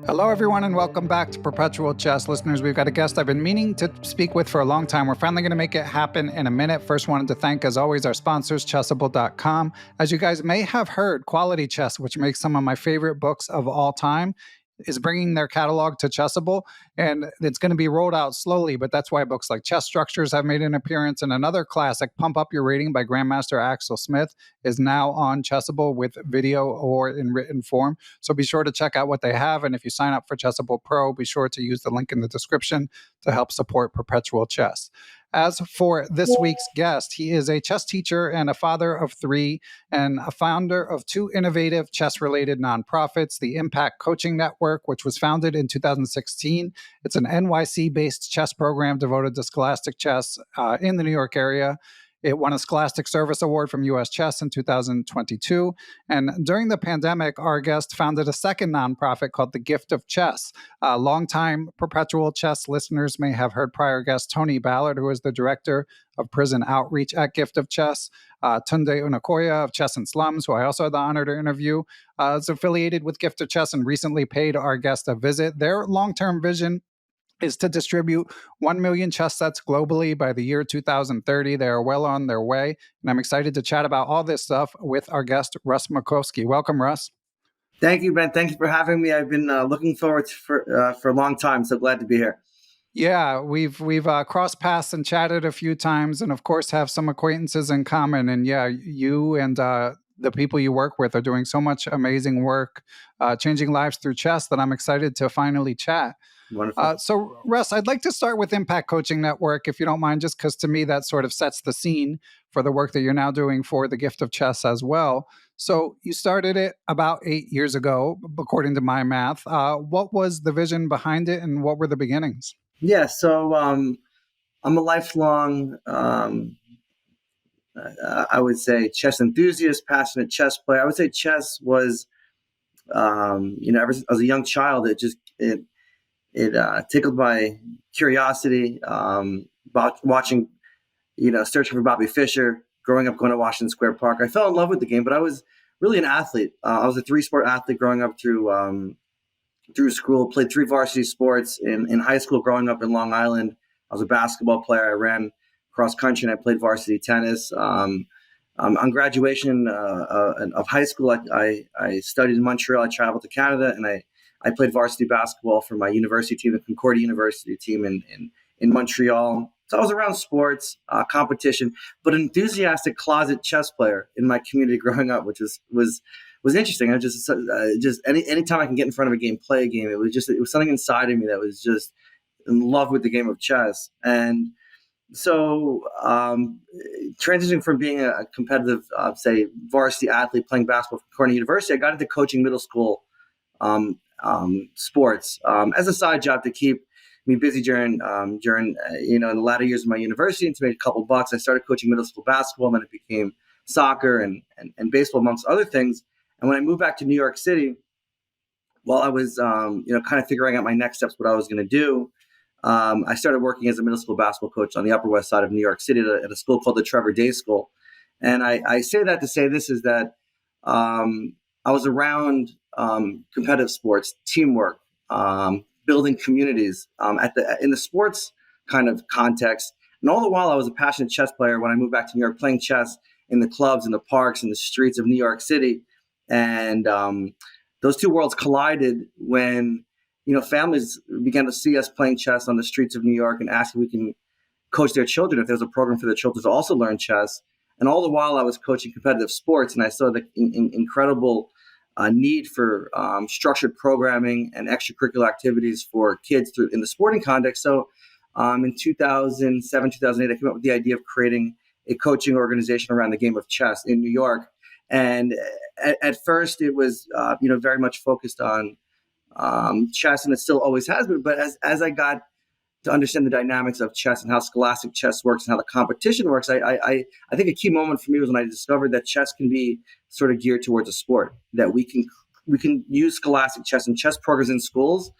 Hello, everyone, and welcome back to Perpetual Chess. Listeners, we've got a guest I've been meaning to speak with for a long time. We're finally going to make it happen in a minute. First, wanted to thank, as always, our sponsors, Chessable.com. As you guys may have heard, Quality Chess, which makes some of my favorite books of all time, is bringing their catalog to Chessable, and it's going to be rolled out slowly, but that's why books like Chess Structures have made an appearance, and another classic, Pump Up Your Rating by Grandmaster Axel Smith, is now on Chessable with video or in written form. So be sure to check out what they have, and if you sign up for Chessable Pro, be sure to use the link in the description to help support Perpetual Chess. As for this week's guest, he is a chess teacher and a father of three and a founder of two innovative chess-related nonprofits, the Impact Coaching Network, which was founded in 2016. It's an NYC-based chess program devoted to scholastic chess in the New York area. It won a Scholastic Service Award from U.S. Chess in 2022. And during the pandemic, our guest founded a second nonprofit called The Gift of Chess. Longtime Perpetual Chess listeners may have heard prior guest Tony Ballard, who is the director of prison outreach at Gift of Chess. Tunde Onakoya of Chess and Slums, who I also had the honor to interview, is affiliated with Gift of Chess and recently paid our guest a visit. Their long-term vision is to distribute 1 million chess sets globally by the year 2030. They are well on their way, and I'm excited to chat about all this stuff with our guest, Russ Makofsky. Welcome, Russ. Thank you, Ben. Thank you for having me. I've been looking forward for a long time, so glad to be here. Yeah, we've crossed paths and chatted a few times, and of course have some acquaintances in common. And yeah, you and the people you work with are doing so much amazing work, changing lives through chess, that I'm excited to finally chat. Wonderful. So, Russ, I'd like to start with Impact Coaching Network, if you don't mind, just because to me that sort of sets the scene for the work that you're now doing for the Gift of Chess as well. So you started it about 8 years ago, according to my math. What was the vision behind it, and what were the beginnings? Yeah, so I'm a lifelong, I would say, chess enthusiast, passionate chess player. I would say chess was, ever since I was a young child, it tickled my curiosity. Watching, searching for Bobby Fischer, growing up going to Washington Square Park. I fell in love with the game, but I was really an athlete. I was a three-sport athlete growing up through school. Played three varsity sports in high school. Growing up in Long Island, I was a basketball player. I ran cross country and I played varsity tennis. On graduation of high school, I studied in Montreal. I traveled to Canada, and I played varsity basketball for my university team, the Concordia University team in Montreal. So I was around sports, competition, but an enthusiastic closet chess player in my community growing up, which was interesting. I was just anytime I can get in front of a game, play a game. It was something inside of me that was just in love with the game of chess. And so transitioning from being a competitive, say, varsity athlete playing basketball for Concordia University, I got into coaching middle school sports as a side job to keep me busy during in the latter years of my university, and to make a couple bucks. I started coaching middle school basketball, and then it became soccer and baseball, amongst other things. And when I moved back to New York City, while I was kind of figuring out my next steps, what I was going to do, I started working as a middle school basketball coach on the Upper West Side of New York City at a school called the Trevor Day School. And I say that to say this is that I was around competitive sports, teamwork, building communities in the sports kind of context. And all the while, I was a passionate chess player when I moved back to New York, playing chess in the clubs, in the parks, in the streets of New York City. And those two worlds collided when families began to see us playing chess on the streets of New York and ask if we can coach their children, if there was a program for their children to also learn chess. And all the while, I was coaching competitive sports, and I saw the incredible need for structured programming and extracurricular activities for kids in the sporting context. So in 2007, 2008, I came up with the idea of creating a coaching organization around the game of chess in New York. And at first, it was very much focused on chess, and it still always has been. But as I got to understand the dynamics of chess and how scholastic chess works and how the competition works, I think a key moment for me was when I discovered that chess can be sort of geared towards a sport, that we can use scholastic chess, and chess programs in schools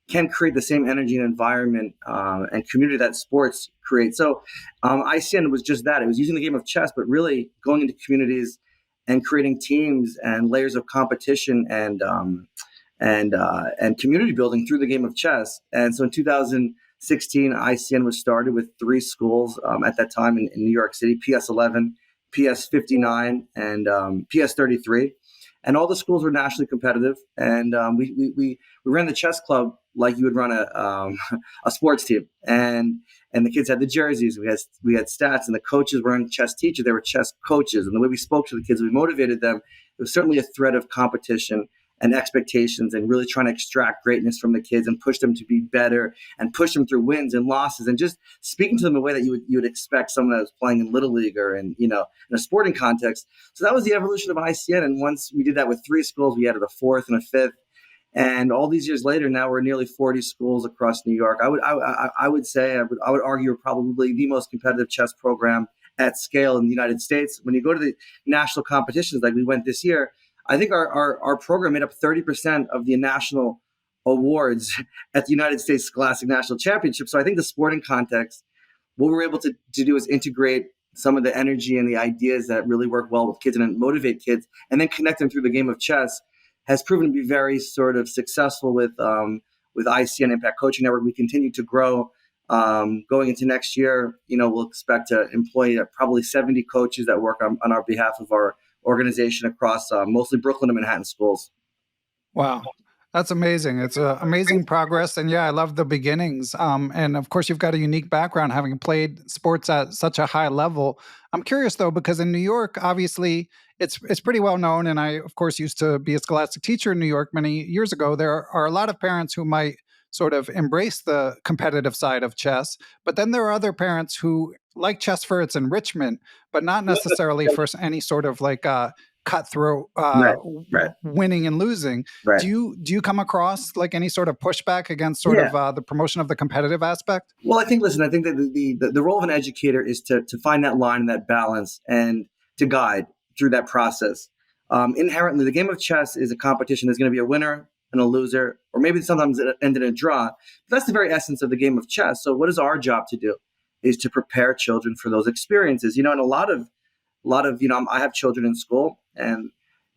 can create the same energy and environment and community that sports create. So ICN was just that. It was using the game of chess, but really going into communities and creating teams and layers of competition and and community building through the game of chess. And so in 2016, ICN was started with 3 schools at that time in New York City: PS11, PS59, and PS33. And all the schools were nationally competitive. And we ran the chess club like you would run a sports team. And the kids had the jerseys. We had stats, and the coaches weren't chess teachers; they were chess coaches. And the way we spoke to the kids, we motivated them. It was certainly a thread of competition and expectations, and really trying to extract greatness from the kids and push them to be better, and push them through wins and losses, and just speaking to them in a way that you would expect someone that was playing in Little League or in a sporting context. So that was the evolution of ICN. And once we did that with 3 schools, we added a 4th and a 5th. And all these years later, now we're nearly 40 schools across New York. I would argue we're probably the most competitive chess program at scale in the United States. When you go to the national competitions like we went this year, I think our program made up 30% of the national awards at the United States Scholastic National Championship. So I think the sporting context, what we're able to do is integrate some of the energy and the ideas that really work well with kids and motivate kids, and then connect them through the game of chess, has proven to be very sort of successful with ICN Impact Coaching Network. We continue to grow. Going into next year, we'll expect to employ probably 70 coaches that work on our behalf of our organization across mostly Brooklyn and Manhattan schools. Wow. That's amazing. It's amazing progress. And yeah, I love the beginnings. And of course, you've got a unique background having played sports at such a high level. I'm curious, though, because in New York, obviously, it's pretty well known. And I, of course, used to be a scholastic teacher in New York many years ago. There are a lot of parents who might sort of embrace the competitive side of chess. But then there are other parents who like chess for its enrichment, but not necessarily for any sort of like cutthroat Right. winning and losing. Right. Do you come across like any sort of pushback against sort of the promotion of the competitive aspect? Well, I think that the role of an educator is to find that line and that balance and to guide through that process. Inherently, the game of chess is a competition. There's going to be a winner and a loser, or maybe sometimes it ended in a draw. But that's the very essence of the game of chess. So what is our job to do is to prepare children for those experiences. And a lot of I have children in school, and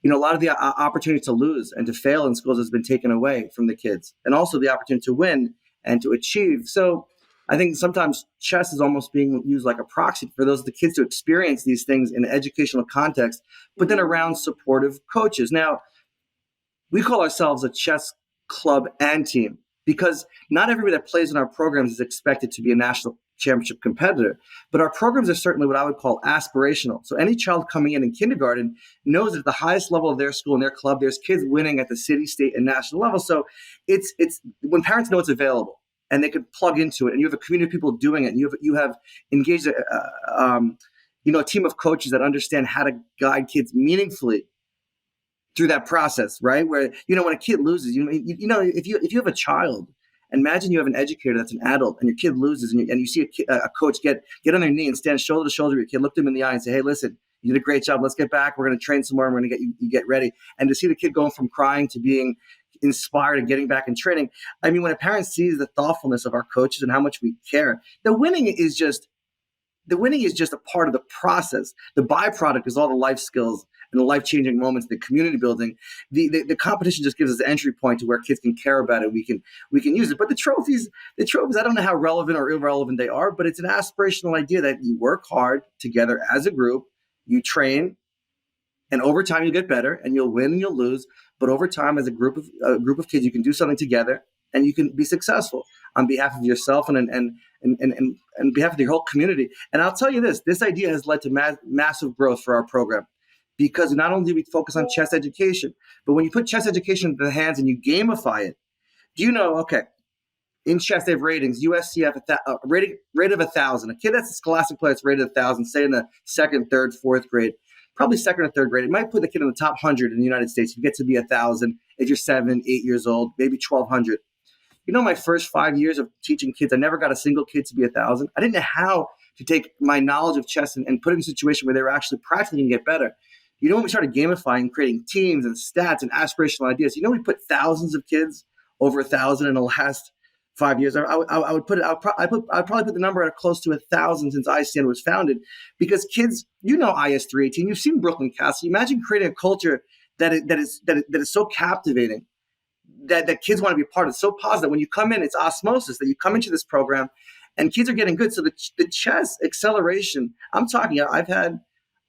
a lot of the opportunity to lose and to fail in schools has been taken away from the kids, and also the opportunity to win and to achieve. So I think sometimes chess is almost being used like a proxy for the kids to experience these things in an educational context, but then around supportive coaches. Now, we call ourselves a chess club and team because not everybody that plays in our programs is expected to be a national championship competitor, but our programs are certainly what I would call aspirational. So any child coming in kindergarten knows that at the highest level of their school and their club, there's kids winning at the city, state, and national level. So it's when parents know it's available and they can plug into it, and you have a community of people doing it, and you have engaged a team of coaches that understand how to guide kids meaningfully through that process, right? Where when a kid loses, if you have a child. Imagine you have an educator that's an adult, and your kid loses, and you see a coach get on their knee and stand shoulder to shoulder with your kid, look them in the eye and say, "Hey, listen, you did a great job. Let's get back. We're going to train some more, and we're going to get you get ready." And to see the kid going from crying to being inspired and getting back in training. I mean, when a parent sees the thoughtfulness of our coaches and how much we care, the winning is just a part of the process. The byproduct is all the life skills and the life-changing moments, the community building. The competition just gives us an entry point to where kids can care about it. We can use it. But the trophies, I don't know how relevant or irrelevant they are, but it's an aspirational idea that you work hard together as a group, you train, and over time you'll get better, and you'll win and you'll lose. But over time, as a group of kids, you can do something together, and you can be successful on behalf of yourself and behalf of your whole community. And I'll tell you this idea has led to massive growth for our program, because not only do we focus on chess education, but when you put chess education into the hands and you gamify it, in chess they have ratings. USC have a rate of 1,000. A kid that's a scholastic player that's rated 1,000, say in the 2nd, 3rd, 4th grade, probably 2nd or 3rd grade, it might put the kid in the top 100 in the United States. You get to be 1,000 if you're 7, 8 years old, maybe 1,200. My first 5 years of teaching kids, I never got a single kid to be 1,000. I didn't know how to take my knowledge of chess and put it in a situation where they were actually practically going to get better. When we started gamifying, creating teams and stats and aspirational ideas, we put thousands of kids over 1,000 in the last 5 years. I'd probably put the number at close to 1,000 since ICN was founded, because kids, IS 318, you've seen Brooklyn Castle. Imagine creating a culture that is so captivating that kids want to be a part of. It's so positive. When you come in, it's osmosis that you come into this program and kids are getting good. So the chess acceleration, I'm talking, I've had,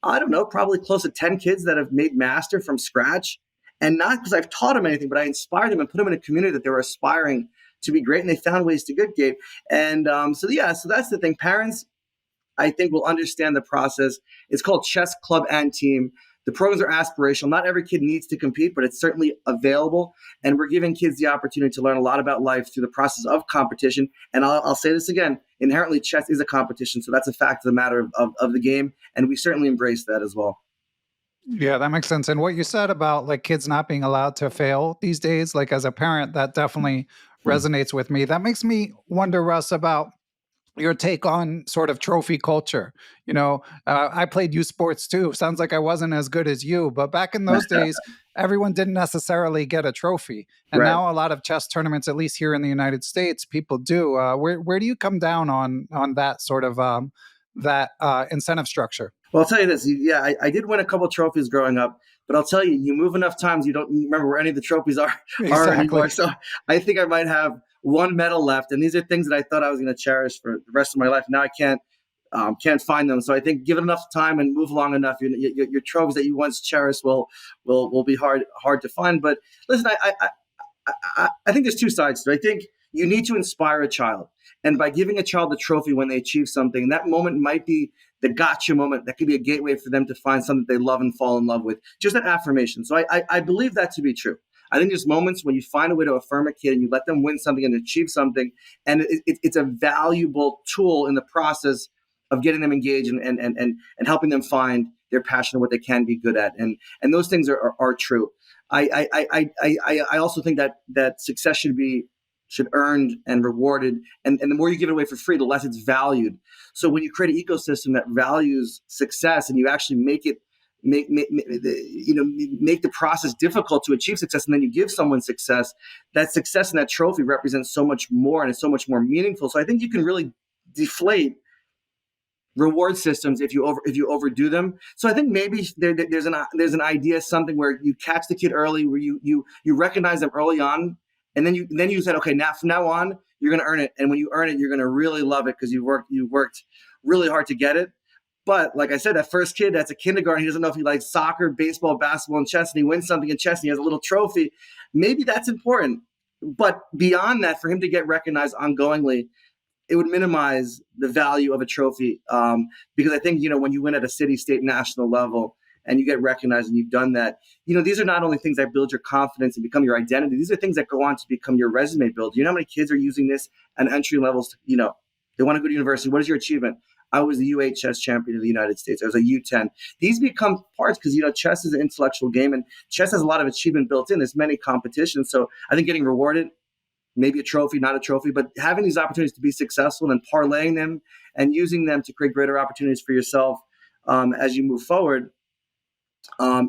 I don't know, probably close to 10 kids that have made master from scratch. And not because I've taught them anything, but I inspired them and put them in a community that they were aspiring to be great. And they found ways to get great. And so that's the thing. Parents, I think, will understand the process. It's called Chess Club and Team. The programs are aspirational. Not every kid needs to compete, but it's certainly available. And we're giving kids the opportunity to learn a lot about life through the process of competition. And I'll say this again, inherently chess is a competition. So that's a fact of the matter of the game. And we certainly embrace that as well. Yeah, that makes sense. And what you said about like kids not being allowed to fail these days, like as a parent, that definitely resonates with me. That makes me wonder, Russ, about your take on sort of trophy culture. I played youth sports too. Sounds like I wasn't as good as you, but back in those days, everyone didn't necessarily get a trophy. And Right. now a lot of chess tournaments, at least here in the United States, people do. Where do you come down on that sort of that incentive structure? Well, I'll tell you this. Yeah, I did win a couple trophies growing up, but I'll tell you, you move enough times, you don't remember where any of the trophies are Exactly. anymore. So I think I might have one medal left, and these are things that I thought I was going to cherish for the rest of my life. Now I can't find them. So I think given enough time and move long enough, your trophies that you once cherished will be hard to find. But listen, I think there's two sides to it. I think you need to inspire a child. And by giving a child a trophy when they achieve something, that moment might be the gotcha moment. That could be a gateway for them to find something they love and fall in love with. Just that affirmation. So I believe that to be true. I think there's moments when you find a way to affirm a kid and you let them win something and achieve something. And it's a valuable tool in the process of getting them engaged and helping them find their passion and what they can be good at. And those things are true. I also think that success should be earned and rewarded. And the more you give it away for free, the less it's valued. So when you create an ecosystem that values success and you actually make the process difficult to achieve success, and then you give someone success, that success and that trophy represents so much more and it's so much more meaningful. So I think you can really deflate reward systems if you overdo them. So I think maybe there's an idea, something where you catch the kid early, where you recognize them early on. And then you said, okay, now from now on, you're going to earn it. And when you earn it, you're going to really love it because you worked really hard to get it. But like I said, that first kid, that's a kindergarten. He doesn't know if he likes soccer, baseball, basketball, and chess, and he wins something in chess and he has a little trophy. Maybe that's important. But beyond that, for him to get recognized ongoingly, it would minimize the value of a trophy. Because I think, when you win at a city, state, national level, and you get recognized and you've done that, these are not only things that build your confidence and become your identity. These are things that go on to become your resume builder. You know how many kids are using this at entry levels? They want to go to university. What is your achievement? I was the U8 chess champion of the United States. I was a U10. These become parts because, chess is an intellectual game and chess has a lot of achievement built in. There's many competitions. So I think getting rewarded, maybe a trophy, not a trophy, but having these opportunities to be successful and parlaying them and using them to create greater opportunities for yourself as you move forward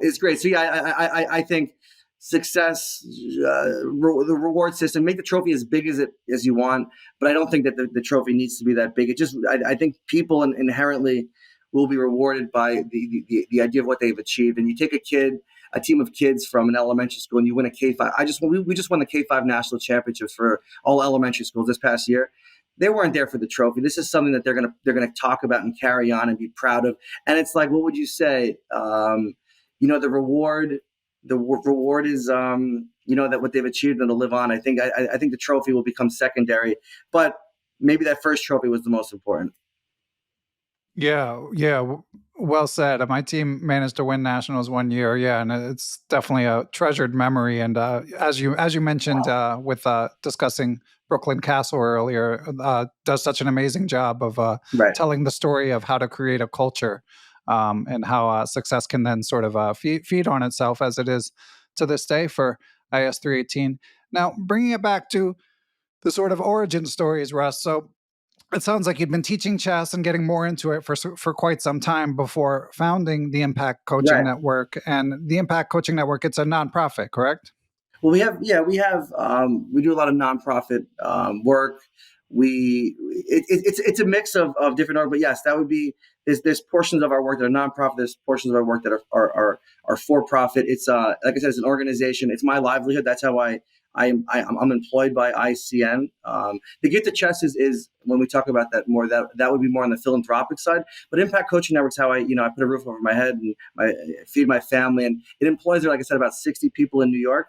is great. So yeah, I think success, the reward system, make the trophy as big as you want, but I don't think that the trophy needs to be that big. I think people inherently will be rewarded by the idea of what they've achieved. And you take a team of kids from an elementary school and you win a K5. We just won the K5 national championships for all elementary schools this past year. They weren't there for the trophy. This is something that they're gonna talk about and carry on and be proud of. And it's like, what would you say? The reward is that what they've achieved and to live on. I think the trophy will become secondary, but maybe that first trophy was the most important. Yeah. Well said. My team managed to win nationals one year. Yeah, and it's definitely a treasured memory. And as you mentioned with discussing Brooklyn Castle earlier, does such an amazing job of Right. telling the story of how to create a culture and how success can then sort of feed on itself as it is to this day for IS 318. Now, bringing it back to the sort of origin stories, Russ. So it sounds like you'd been teaching chess and getting more into it for quite some time before founding the Impact Coaching Right. Network. And the Impact Coaching Network, it's a nonprofit, correct? Well, we do a lot of nonprofit work. It's a mix of different, but yes, that would be, there's portions of our work that are nonprofit. There's portions of our work that are for profit. It's like I said, it's an organization. It's my livelihood. That's how I I'm employed by ICN. The gift of chess is when we talk about that more, that would be more on the philanthropic side. But Impact Coaching Network's how I put a roof over my head and I feed my family, and it employs, like I said, about 60 people in New York.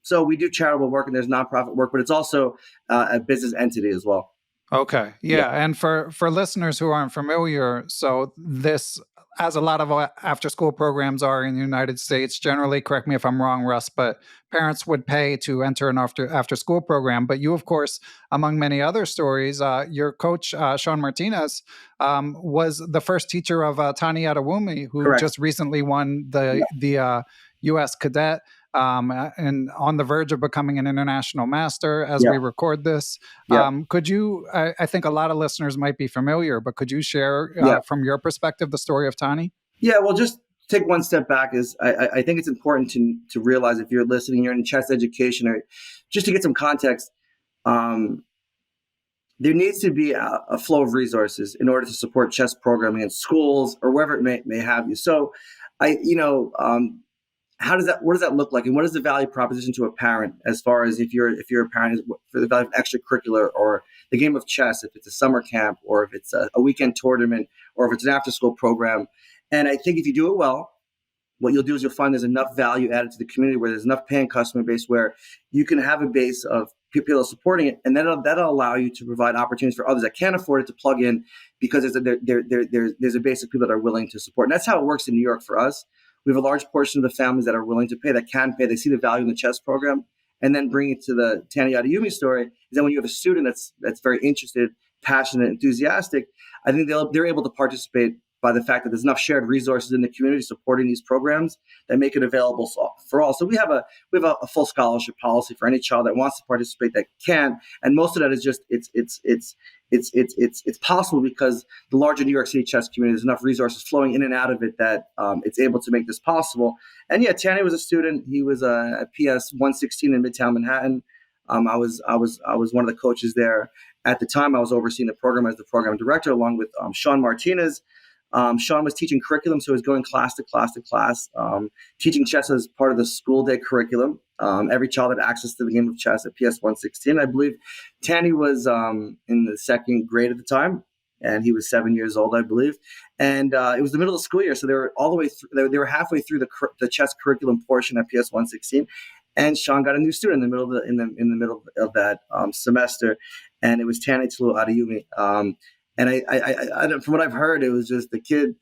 So we do charitable work and there's nonprofit work, but it's also a business entity as well. Okay. Yeah. And for listeners who aren't familiar, so this, as a lot of after school programs are in the United States, generally, correct me if I'm wrong, Russ, but parents would pay to enter an after school program. But you, of course, among many other stories, your coach, Sean Martinez, was the first teacher of Tani Adewumi, who Correct. just recently won the U.S. cadet. And on the verge of becoming an international master as we record this. Could you, I think a lot of listeners might be familiar, but could you share from your perspective the story of Tani? Yeah, well, just take one step back. I think it's important to realize, if you're listening, you're in chess education, or just to get some context, there needs to be a flow of resources in order to support chess programming in schools or wherever it may have you. So what does that look like? And what is the value proposition to a parent, as far as if you're a parent, for the value of extracurricular or the game of chess, if it's a summer camp or if it's a weekend tournament or if it's an after school program. And I think if you do it well, what you'll do is you'll find there's enough value added to the community where there's enough paying customer base where you can have a base of people supporting it. And that'll allow you to provide opportunities for others that can't afford it to plug in, because there's a base of people that are willing to support. And that's how it works in New York for us. We have a large portion of the families that are willing to pay, that can pay. They see the value in the chess program. And then bring it to the Tani Adewumi story, is that when you have a student that's very interested, passionate, enthusiastic, I think they're able to participate by the fact that there's enough shared resources in the community supporting these programs that make it available for all. So we have a full scholarship policy for any child that wants to participate that can, and most of that is just it's possible because the larger New York City chess community, there's enough resources flowing in and out of it that it's able to make this possible. And yeah, Tani was a student. He was at PS 116 in Midtown Manhattan. I was one of the coaches there at the time. I was overseeing the program as the program director, along with Sean Martinez. Sean was teaching curriculum, so he was going class to class to class, teaching chess as part of the school day curriculum. Every child had access to the game of chess at PS 116. I believe Tani was in the second grade at the time, and he was 7 years old, I believe. And it was the middle of the school year, so they were all the way through. They were halfway through the chess curriculum portion at PS 116. And Sean got a new student in the middle of that semester, and it was Tunde Onakoya. And I, from what I've heard, it was just the kid.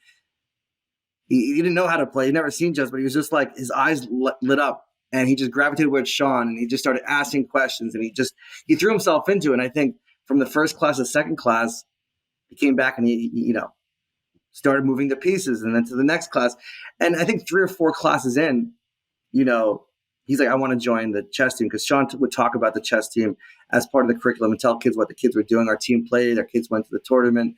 He didn't know how to play. He'd never seen chess, but he was just like, his eyes lit up, and he just gravitated towards Sean, and he just started asking questions, and he threw himself into it. And I think from the first class to second class, he came back and he started moving the pieces, and then to the next class. And I think 3 or 4 classes in, he's like, I want to join the chess team, because Sean would talk about the chess team as part of the curriculum and tell kids what the kids were doing. Our team played, our kids went to the tournament,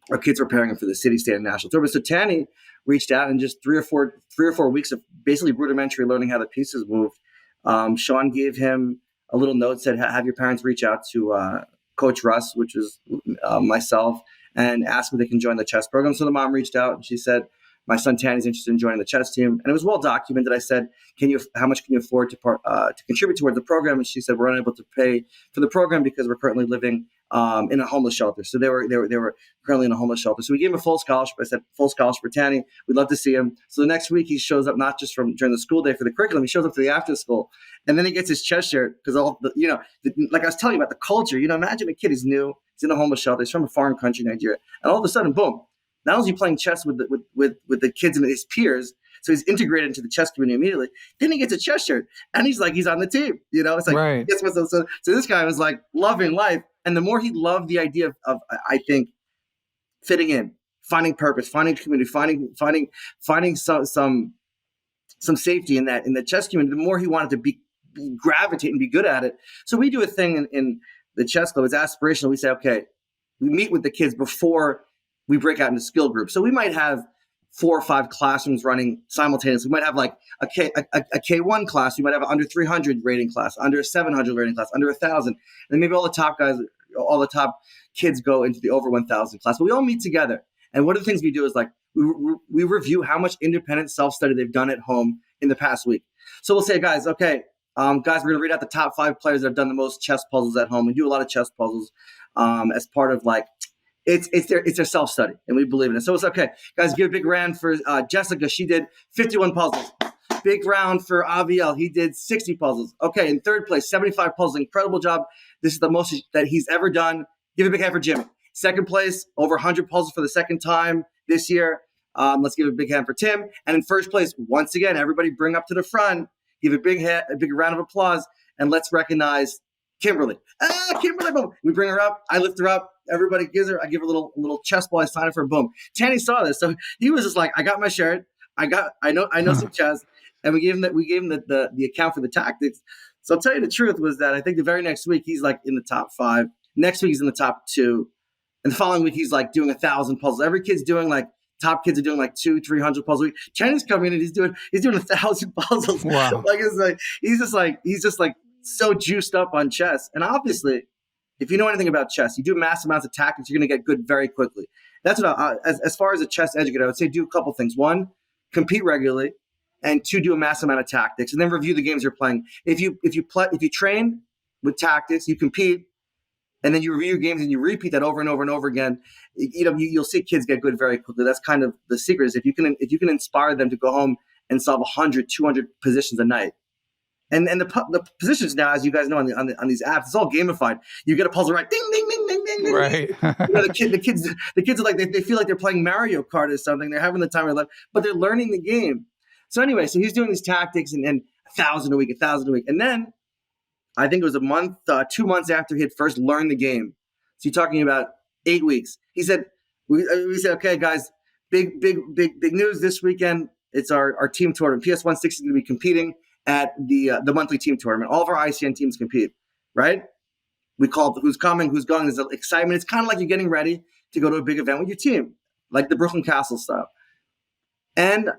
our kids were preparing for the city, state, and national tournament. So Tani reached out, and just 3 or 4 weeks of basically rudimentary learning how the pieces moved. Sean gave him a little note, said, have your parents reach out to Coach Russ, which is myself, and ask if they can join the chess program. So the mom reached out, and she said, my son Tani's interested in joining the chess team. And it was well documented. I said, how much can you afford to contribute towards the program? And she said, we're unable to pay for the program because we're currently living in a homeless shelter. So they were currently in a homeless shelter. So we gave him a full scholarship. I said, full scholarship for Tani. We'd love to see him. So the next week he shows up, not just during the school day for the curriculum, he shows up to the after school. And then he gets his chess shirt, because like I was telling you about the culture, imagine a kid is new, he's in a homeless shelter, he's from a foreign country, Nigeria. And all of a sudden, boom, not only is he playing chess with the kids and his peers, so he's integrated into the chess community immediately. Then he gets a chess shirt, and he's on the team. It's like, right. Guess what? So this guy was like loving life, and the more he loved the idea of I think, fitting in, finding purpose, finding community, finding some safety in the chess community, the more he wanted to gravitate and be good at it. So we do a thing in the chess club. It's aspirational. We say, okay, we meet with the kids before we break out into skill groups. So we might have 4 or 5 classrooms running simultaneously. We might have like a K1 class. We might have an under 300 rating class, under a 700 rating class, under 1,000. And maybe all the top kids go into the over 1,000 class. But we all meet together. And one of the things we do is like, we review how much independent self-study they've done at home in the past week. So we'll say, guys, okay, Guys, we're going to read out the top 5 players that have done the most chess puzzles at home. We do a lot of chess puzzles as part of like, it's their self-study, and we believe in it. So it's okay. Guys, give a big round for Jessica. She did 51 puzzles. Big round for Aviel. He did 60 puzzles. Okay, in third place, 75 puzzles. Incredible job. This is the most that he's ever done. Give a big hand for Jimmy. Second place, over 100 puzzles for the second time this year. Let's give a big hand for Tim. And in first place, once again, everybody bring up to the front. Give a big round of applause, and let's recognize Kimberly. Kimberly, boom. We bring her up. I lift her up. Everybody gives her. I give her a little chess ball. I sign it for her. Boom. Tanny saw this, so he was just like, "I got my shirt. I know some chess." And we gave him the account for the tactics. So I'll tell you the truth was that I think the very next week he's like in the top 5. Next week he's in the top 2, and the following week he's like doing 1,000 puzzles. Every kid's doing like. Top kids are doing like 200-300 puzzles a week. Chinese coming in and he's doing 1,000 puzzles. Wow. He's just like so juiced up on chess. And obviously, if you know anything about chess, you do mass amounts of tactics, you're going to get good very quickly. That's what as far as a chess educator, I would say do a couple things. 1, compete regularly, and 2, do a mass amount of tactics, and then review the games you're playing. If you train with tactics, you compete. And then you review your games and you repeat that over and over and over again. You'll see kids get good very quickly. That's kind of the secret. Is if you can inspire them to go home and solve 100, 200 positions a night. And the positions now, as you guys know on these apps, it's all gamified. You get a puzzle right, ding ding ding ding ding ding. Right. The kids are like they feel like they're playing Mario Kart or something. They're having the time of their life, but they're learning the game. So anyway, so he's doing these tactics and 1,000 a week, and then. I think it was a month, 2 months after he had first learned the game. So you're talking about 8 weeks. He said, we said, okay, guys, big news this weekend. It's our team tournament. PS160 is going to be competing at the monthly team tournament. All of our ICN teams compete, right? We call who's coming, who's going. There's excitement. It's kind of like you're getting ready to go to a big event with your team, like the Brooklyn Castle style. And,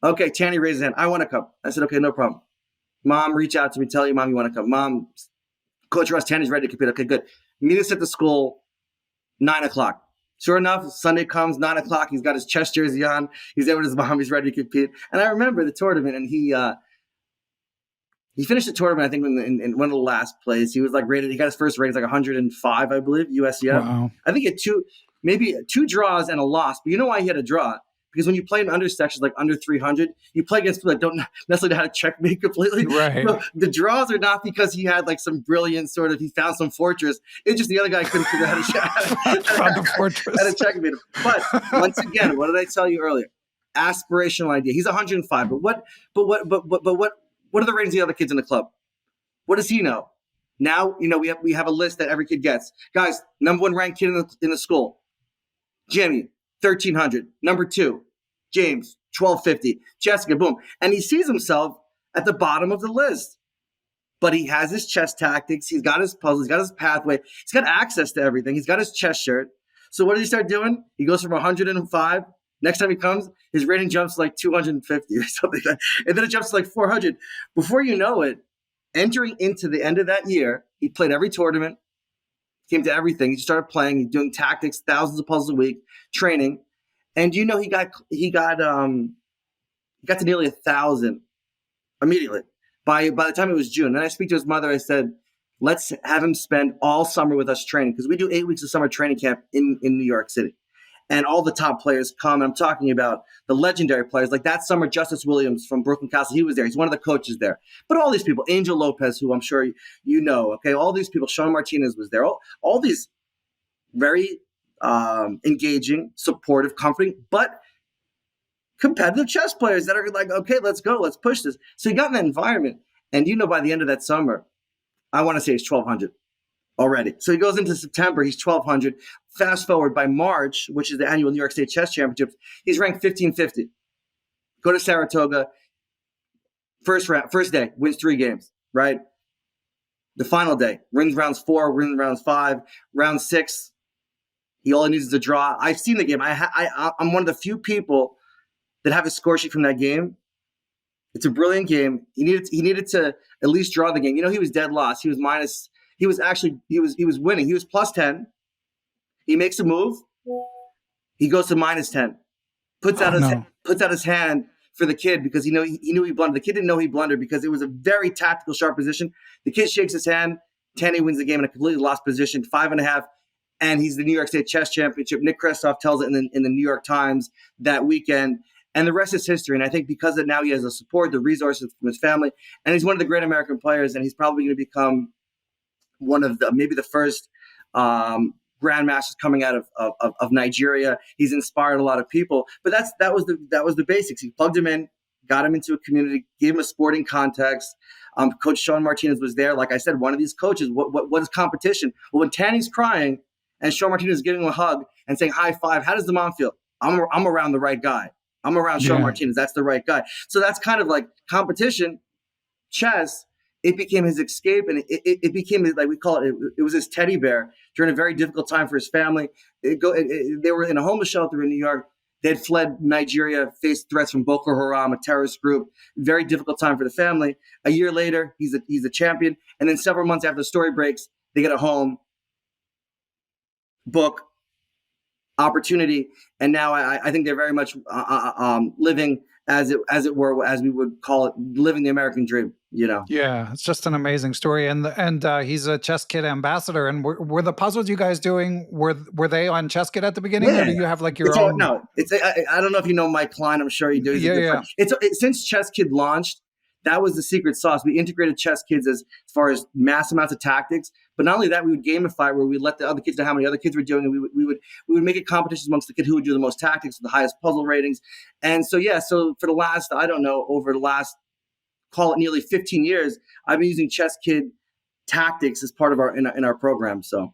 okay, Tanny raised his hand. I want to come. I said, okay, no problem. Mom, reach out to me. Tell your mom you want to come. Mom, Coach Russ, Tanny's ready to compete. Okay, good. Meet us at the school, 9 o'clock. Sure enough, Sunday comes, 9 o'clock. He's got his chess jersey on. He's there with his mom. He's ready to compete. And I remember the tournament, and he finished the tournament, I think, in one of the last plays. He was like rated. He got his first rating, like 105, I believe, USCF. Wow. I think he had two draws and a loss. But you know why he had a draw? Because when you play in under sections, like under 300, you play against people that don't necessarily know how to checkmate completely. Right. So the draws are not because he had like some brilliant he found some fortress. It's just the other guy couldn't figure out how to checkmate him. But once again, what did I tell you earlier? Aspirational idea. He's 105. But what are the ratings of the other kids in the club? What does he know? Now, we have a list that every kid gets. Guys, number 1 ranked kid in the school, Jimmy, 1,300. Number 2, James, 1,250. Jessica, boom. And he sees himself at the bottom of the list. But he has his chess tactics. He's got his puzzles. He's got his pathway. He's got access to everything. He's got his chess shirt. So what does he start doing? He goes from 105. Next time he comes, his rating jumps to like 250 or something like that. And then it jumps to like 400. Before you know it, entering into the end of that year, he played every tournament, came to everything. He started playing, he's doing tactics, thousands of puzzles a week, training. And he got to nearly 1,000 immediately by the time it was June. And I speak to his mother. I said, let's have him spend all summer with us training, because we do 8 weeks of summer training camp in New York City. And all the top players come. I'm talking about the legendary players. Like that summer, Justice Williams from Brooklyn Castle, he was there. He's one of the coaches there. But all these people, Angel Lopez, who I'm sure you know, okay, all these people, Sean Martinez was there. All these very engaging, supportive, comforting, but competitive chess players that are like, okay, let's go, let's push this. So he got in that environment. And by the end of that summer, I want to say it's 1,200 already. So he goes into September, he's 1,200. Fast forward by March, which is the annual New York State Chess Championships, he's ranked 1,550. Go to Saratoga, first day, wins 3 games, right? The final day, wins rounds 4, wins rounds 5, round 6, all he needs is a draw. I've seen the game. I'm one of the few people that have a score sheet from that game. It's a brilliant game. He needed to at least draw the game. He was dead loss. He was minus. He was winning. He was plus 10. He makes a move. He goes to minus 10. Puts out his hand, for the kid because he knew he blundered. The kid didn't know he blundered because it was a very tactical, sharp position. The kid shakes his hand. Tani wins the game in a completely lost position, 5.5. And he's the New York State Chess Championship. Nick Kristof tells it in the New York Times that weekend. And the rest is history. And I think because of now he has the support, the resources from his family, and he's one of the great American players, and he's probably going to become one of maybe the first grandmasters coming out of Nigeria. He's inspired a lot of people. But that was the basics. He plugged him in, got him into a community, gave him a sporting context. Coach Sean Martinez was there. Like I said, one of these coaches, what is competition? Well, when Tani's crying and Sean Martinez is giving him a hug and saying high five, how does the mom feel? I'm around the right guy. I'm around Sean Martinez. That's the right guy. So that's kind of like competition. Chess, it became his escape, and it became, like we call it, it was his teddy bear during a very difficult time for his family. They were in a homeless shelter in New York. They had fled Nigeria, faced threats from Boko Haram, a terrorist group. Very difficult time for the family. A year later, he's a champion. And then several months after the story breaks, they get a home, book, opportunity, and now I think they're very much living as it were, as we would call it, living the American dream. Yeah, it's just an amazing story, and he's a Chess Kid ambassador. And were the puzzles you guys doing were they on Chess Kid at the beginning, or do you have like your own? No, I don't know if you know Mike Klein. I'm sure you do. Yeah. Since Chess Kid launched, that was the secret sauce. We integrated Chess Kids as far as mass amounts of tactics, but not only that, we would gamify where we let the other kids know how many other kids were doing, and we would make it competitions amongst the kid who would do the most tactics, the highest puzzle ratings. And so for the last, over the last, call it nearly 15 years, I've been using Chess Kid tactics as part of our program. So.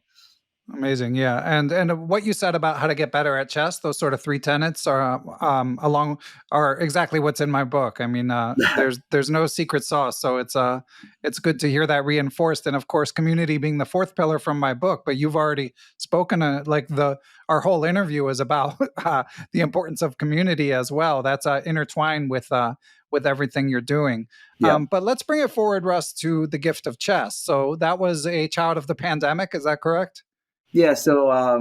Amazing. Yeah. And what you said about how to get better at chess, those sort of 3 tenets are exactly what's in my book. I mean, there's no secret sauce. So it's good to hear that reinforced. And of course, community being the 4th pillar from my book, but you've already spoken our whole interview is about the importance of community as well. That's intertwined with everything you're doing. Yeah. But let's bring it forward, Russ, to the gift of chess. So that was a child of the pandemic. Is that correct? Yeah, so I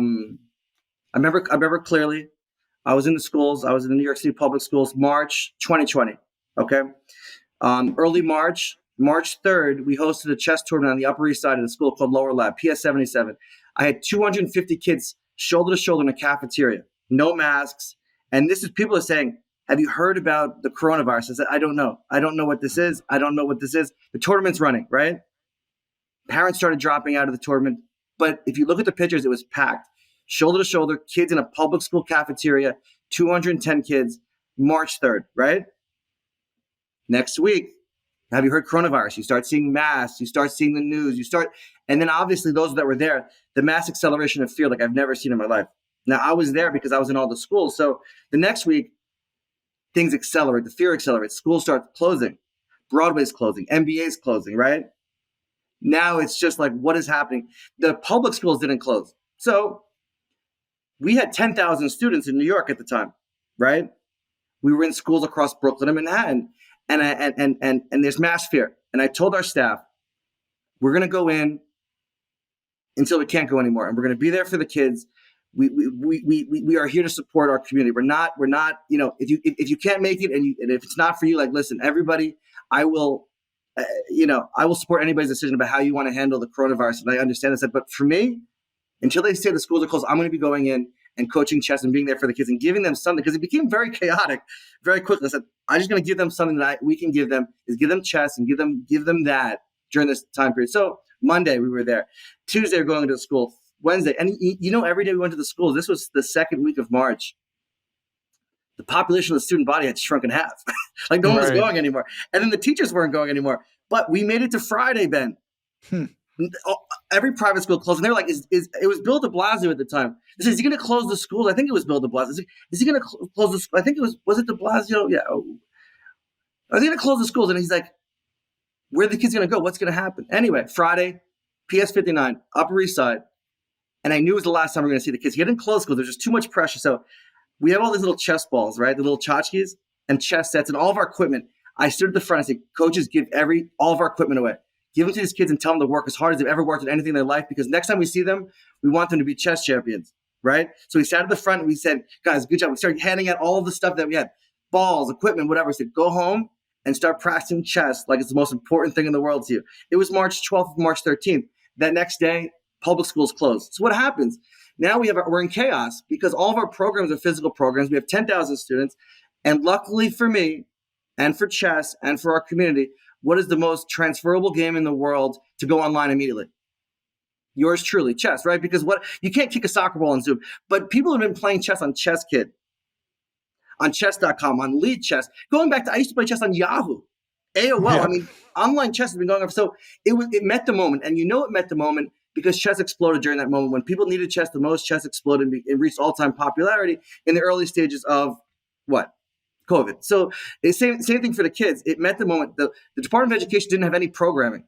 remember clearly. I was in the schools. I was in the New York City public schools, March 2020. Okay, early March 3rd, we hosted a chess tournament on the Upper East Side of the school called Lower Lab, PS 77. I had 250 kids shoulder to shoulder in a cafeteria, no masks, and this is people are saying, "Have you heard about the coronavirus?" I said, "I don't know. I don't know what this is. I don't know what this is." The tournament's running, right? Parents started dropping out of the tournament. But if you look at the pictures, it was packed. Shoulder to shoulder, kids in a public school cafeteria, 210 kids, March 3rd, right? Next week, have you heard coronavirus? You start seeing masks, you start seeing the news, and then obviously those that were there, the mass acceleration of fear like I've never seen in my life. Now, I was there because I was in all the schools. So the next week, things accelerate, the fear accelerates, schools start closing, Broadway's closing, MBA's closing, right? Now it's just like, what is happening? The public schools didn't close. So we had 10,000 students in New York at the time, right? We were in schools across Brooklyn and Manhattan, and there's mass fear. And I told our staff, we're going to go in until we can't go anymore. And we're going to be there for the kids. We are here to support our community. We're not, if you can't make it and if it's not for you, like, listen, everybody, I will support anybody's decision about how you want to handle the coronavirus. And I understand this, but for me, until they say the schools are closed, I'm going to be going in and coaching chess and being there for the kids and giving them something, because it became very chaotic very quickly. I said, I'm just going to give them something that we can give them, is give them chess and give them that during this time period. So Monday we were there. Tuesday we're going to school. Wednesday. And every day we went to the schools. This was the second week of March. The population of the student body had shrunk in half. Like no one was going anymore. And then the teachers weren't going anymore. But we made it to Friday, Ben. Every private school closed. And they were like, it was Bill de Blasio at the time. He said, is he going to close the schools? I think it was Bill de Blasio. Is he going to close the schools? I think was it de Blasio? Yeah. Are they going to close the schools? And he's like, where are the kids going to go? What's going to happen? Anyway, Friday, PS 59, Upper East Side. And I knew it was the last time we were going to see the kids. He didn't close schools. There's just too much pressure. So we have all these little chess balls, right? The little tchotchkes and chess sets and all of our equipment. I stood at the front and said, coaches, give all of our equipment away. Give them to these kids and tell them to work as hard as they've ever worked at anything in their life, because next time we see them, we want them to be chess champions, right? So we sat at the front and we said, guys, good job. We started handing out all of the stuff that we had. balls, equipment, whatever. I said, go home and start practicing chess like it's the most important thing in the world to you. It was March 12th, March 13th. That next day, public schools closed. So what happens? Now we're in chaos because all of our programs are physical programs. We have 10,000 students. And luckily for me and for chess and for our community, what is the most transferable game in the world to go online immediately? Yours truly, chess, right? Because you can't kick a soccer ball on Zoom, but people have been playing chess on Chess Kid, on chess.com, on Lead Chess. Going back to, I used to play chess on Yahoo, AOL. Yeah. I mean, online chess has been going on. So it met the moment. And it met the moment because chess exploded during that moment. When people needed chess the most, chess exploded and reached all-time popularity in the early stages of what? COVID. So it's same thing for the kids. It met the moment. The Department of Education didn't have any programming.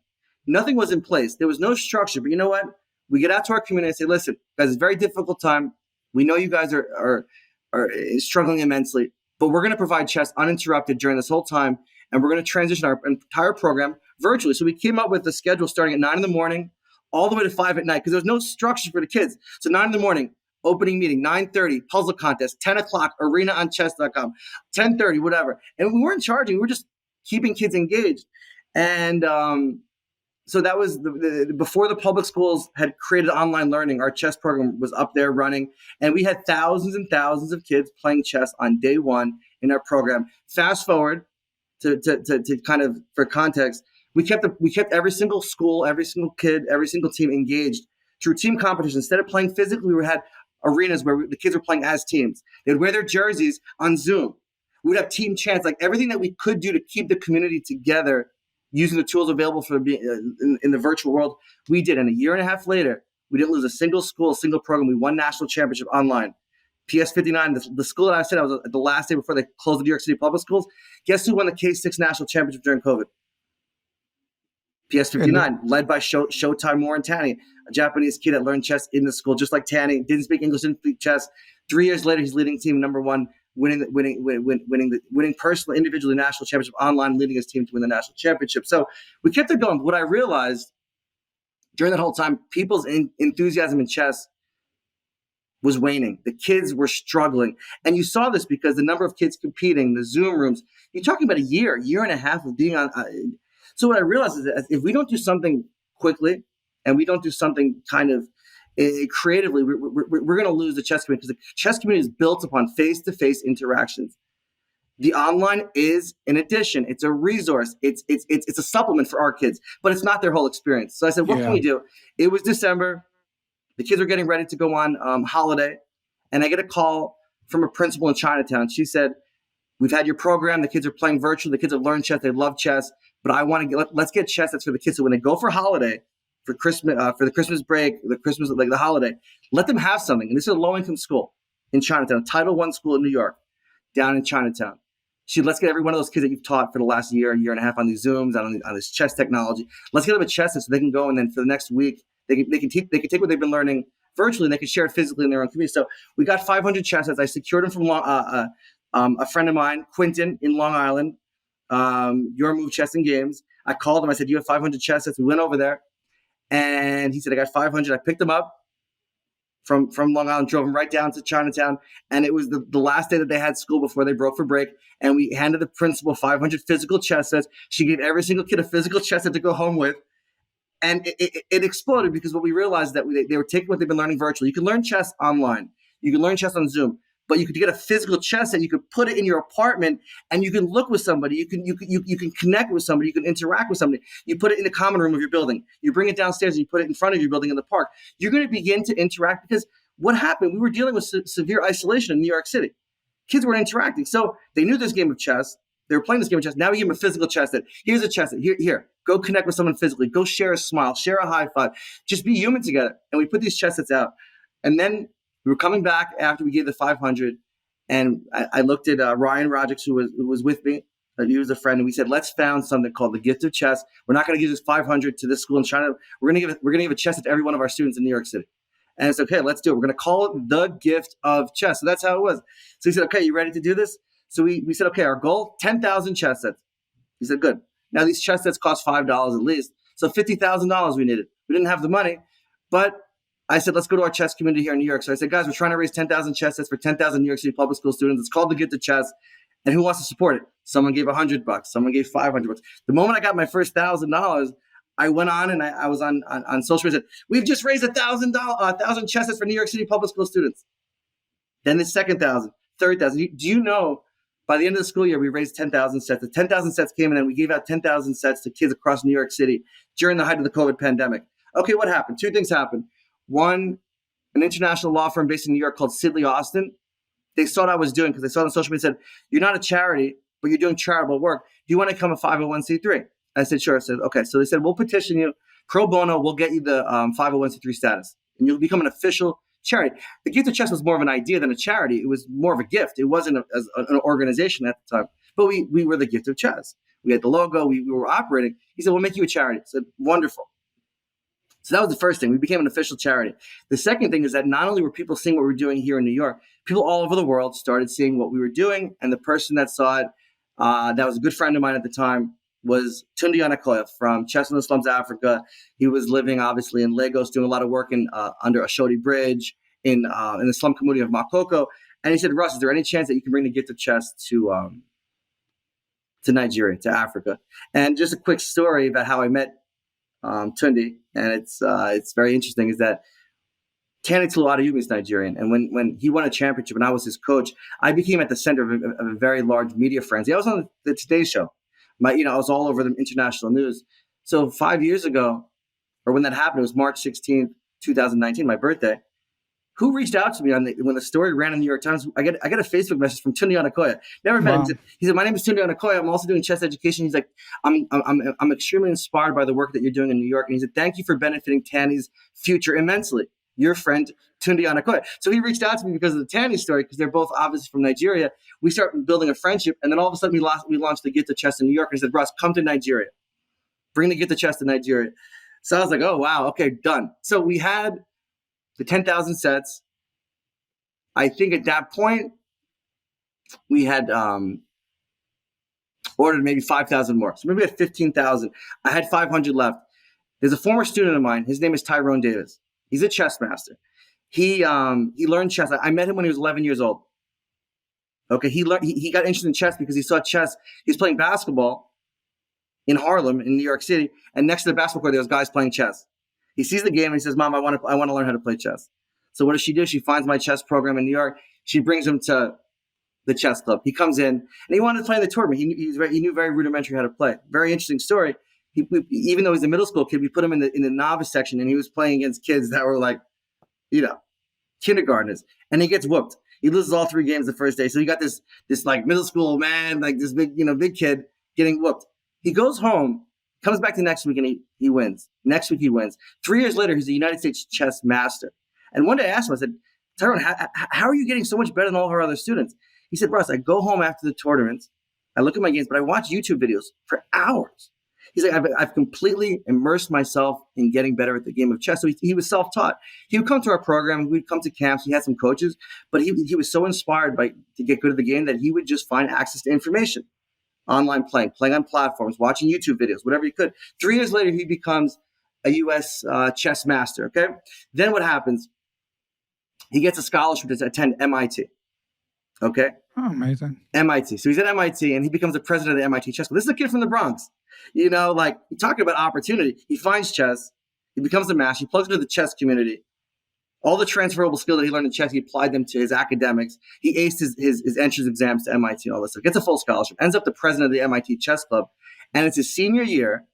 Nothing was in place. There was no structure. But you know what? We get out to our community and say, listen, guys, it's a very difficult time. We know you guys are struggling immensely, but we're going to provide chess uninterrupted during this whole time. And we're going to transition our entire program virtually. So we came up with a schedule starting at 9 a.m, all the way to 5 p.m, because there was no structure for the kids. So 9 a.m, opening meeting, 9:30, puzzle contest, 10 o'clock, arena on chess.com, 10:30, whatever. And we weren't charging. We were just keeping kids engaged. And so that was before the public schools had created online learning. Our chess program was up there running, and we had thousands and thousands of kids playing chess on day one in our program. Fast forward to kind of, for context, we kept every single school, every single kid, every single team engaged through team competition. Instead of playing physically, we had arenas where the kids were playing as teams. They'd wear their jerseys on Zoom. We'd have team chants, like everything that we could do to keep the community together using the tools available for in the virtual world, we did. And a year and a half later, we didn't lose a single school, a single program. We won national championship online. PS59, the school that I said I was at the last day before they closed the New York City public schools. Guess who won the K6 national championship during COVID? PS59, led by Showtime Morintani, a Japanese kid that learned chess in the school, just like Tani. Didn't speak English, didn't speak chess. 3 years later, he's leading team number one, winning personal, individually national championship online, leading his team to win the national championship. So we kept it going. But what I realized during that whole time, people's enthusiasm in chess was waning. The kids were struggling. And you saw this because the number of kids competing, the Zoom rooms, you're talking about a year and a half of being on. So what I realized is that if we don't do something quickly and we don't do something kind of creatively, we're going to lose the chess community, because the chess community is built upon face-to-face interactions. The online is an addition. It's a resource. It's a supplement for our kids, but it's not their whole experience. So I said, what can we do? It was December. The kids were getting ready to go on holiday, and I get a call from a principal in Chinatown. She said, we've had your program. The kids are playing virtual. The kids have learned chess. They love chess, but I want to let's get chess that's for the kids. So when they go for holiday, for Christmas, for the Christmas break, the holiday, let them have something. And this is a low-income school in Chinatown, a Title I school in New York, down in Chinatown. Let's get every one of those kids that you've taught for the last year and a half on these Zooms, on this chess technology. Let's get them a chess set so they can go, and then for the next week, they can take what they've been learning virtually, and they can share it physically in their own community. So we got 500 chess sets. I secured them from a friend of mine, Quentin, in Long Island, Your Move Chess and Games. I called him. I said, you have 500 chess sets. We went over there, and he said, I got 500. I picked them up from Long Island, drove them right down to Chinatown, and it was the last day that they had school before they broke for break, and we handed the principal 500 physical chess sets. She gave every single kid a physical chess set to go home with. And it exploded because what we realized that they were taking what they've been learning virtually. You can learn chess online. You can learn chess on Zoom, but you could get a physical chess set. You could put it in your apartment, and you can look with somebody. You can connect with somebody. You can interact with somebody. You put it in the common room of your building. You bring it downstairs, and you put it in front of your building in the park. You're going to begin to interact, because what happened? We were dealing with severe isolation in New York City. Kids weren't interacting, so they knew this game of chess. They were playing this game of chess. Now we give them a physical chess set. Here's a chess set. Here. Go connect with someone physically. Go share a smile. Share a high five. Just be human together. And we put these chess sets out. And then we were coming back after we gave the 500. And I looked at Ryan Rogers, who was with me. He was a friend. And we said, let's found something called the Gift of Chess. We're not going to give this 500 to this school in China. We're going to give a chess set to every one of our students in New York City. And it's okay. Let's do it. We're going to call it the Gift of Chess. So that's how it was. So he said, okay, you ready to do this? So we said, okay, our goal, 10,000 chess sets. He said, good. Now these chess sets cost $5 at least. So $50,000 we needed. We didn't have the money, but I said, let's go to our chess community here in New York. So I said, guys, we're trying to raise 10,000 chess sets for 10,000 New York City public school students. It's called the Gift of Chess. And who wants to support it? Someone gave $100. Someone gave $500. The moment I got my first $1,000, I went on and I was on social media and said, we've just raised $1,000 chess sets for New York City public school students. Then the second 1,000, third 1,000. Do you know, by the end of the school year, we raised 10,000 sets. The 10,000 sets came in and we gave out 10,000 sets to kids across New York City during the height of the COVID pandemic. Okay, what happened? Two things happened. One, an international law firm based in New York called Sidley Austin, they saw what I was doing because they saw it on social media and said, you're not a charity, but you're doing charitable work. Do you want to become a 501c3? I said, sure. I said, okay. So they said, we'll petition you pro bono. We'll get you the 501c3 status and you'll become an official charity. The Gift of Chess was more of an idea than a charity. It was more of a gift. It wasn't an organization at the time, but we were the Gift of Chess. We had the logo. We were operating. He said, we'll make you a charity. I said, wonderful. So that was the first thing. We became an official charity. The second thing is that not only were people seeing what we were doing here in New York, people all over the world started seeing what we were doing. And the person that saw it, that was a good friend of mine at the time, was Tunde Onakoya from Chess in the Slums, Africa. He was living, obviously, in Lagos, doing a lot of work under Ashodi Bridge in the slum community of Makoko. And he said, Russ, is there any chance that you can bring the Gift of Chess to Nigeria, to Africa? And just a quick story about how I met Tunde, and it's very interesting, is that Tani Adewumi is Nigerian, and when he won a championship and I was his coach, I became at the center of a very large media frenzy. I was on the Today Show. I was all over the international news. So 5 years ago, or when that happened, it was March 16th, 2019, my birthday. Who reached out to me when the story ran in the New York Times? I get a Facebook message from Tunde Onakoya. Never met him. He said, my name is Tunde Onakoya. I'm also doing chess education. He's like, I'm extremely inspired by the work that you're doing in New York. And he said, thank you for benefiting Tani's future immensely. Your friend, Tunde Onakoya. So he reached out to me because of the Tani story, because they're both obviously from Nigeria. We started building a friendship. And then all of a sudden we launched the Gift of Chess in New York. And he said, Russ, come to Nigeria. Bring the Gift of Chess to Nigeria. So I was like, oh, wow. Okay, done. So we had the 10,000 sets. I think at that point, we had ordered maybe 5,000 more. So maybe we had 15,000. I had 500 left. There's a former student of mine. His name is Tyrone Davis. He's a chess master. He learned chess. I met him when he was 11 years old. Okay, he got interested in chess because he saw chess. He was playing basketball in Harlem, in New York City, and next to the basketball court, there was guys playing chess. He sees the game and he says, Mom, I want to learn how to play chess. So what does she do? She finds my chess program in New York. She brings him to the chess club. He comes in and he wanted to play in the tournament. He knew very rudimentary how to play. Very interesting story. Even though he's a middle school kid, we put him in the novice section, and he was playing against kids that were like, kindergartners, and he gets whooped. He loses all 3 games the first day. So you got this like middle school man, like this big kid getting whooped. He goes home, comes back the next week, and he wins. Next week he wins. 3 years later, he's a United States chess master. And one day I asked him, I said, Tyrone, how are you getting so much better than all our other students? He said, Russ, I go home after the tournaments, I look at my games, but I watch YouTube videos for hours. He's like, I've completely immersed myself in getting better at the game of chess. So he was self-taught. He would come to our program. We'd come to camps. He had some coaches, but he was so inspired to get good at the game that he would just find access to information, online playing on platforms, watching YouTube videos, whatever he could. 3 years later, he becomes a U.S. Chess master. Okay. Then what happens? He gets a scholarship to attend MIT. Okay. Oh, amazing. MIT. So he's at MIT and he becomes the president of the MIT chess school. This is a kid from the Bronx. Like talking about opportunity. He finds chess. He becomes a master. He plugs into the chess community. All the transferable skills that he learned in chess, he applied them to his academics. He aced his entrance exams to MIT and all this stuff. Gets a full scholarship. Ends up the president of the MIT chess club. And it's his senior year.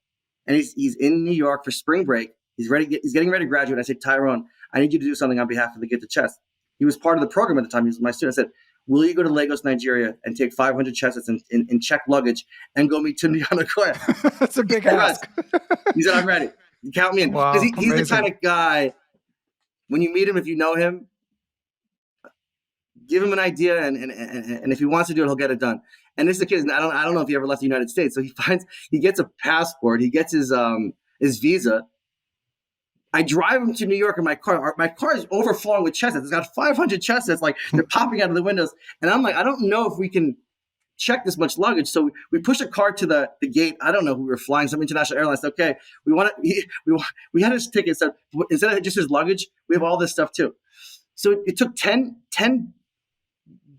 And he's in New York for spring break. He's getting ready to graduate. I said, Tyrone, I need you to do something on behalf of the Gift of Chess. He was part of the program at the time. He was my student. I said, will you go to Lagos, Nigeria, and take 500 chess sets in checked luggage and go meet Tunde Onakoya? That's a big ask. He said, I'm ready. Count me in. Wow, he's the kind of guy, when you meet him, if you know him, give him an idea, and if he wants to do it, he'll get it done. And this is the kid. I don't know if he ever left the United States. So he gets a passport. He gets his visa. I drive him to New York in my car. My car is overflowing with chess sets. It's got 500 chess sets, like they're popping out of the windows. And I'm like, I don't know if we can check this much luggage. So we push a car to the gate. I don't know who we were flying, some international airlines. Okay, we had his ticket. So instead of just his luggage, we have all this stuff too. So it took 10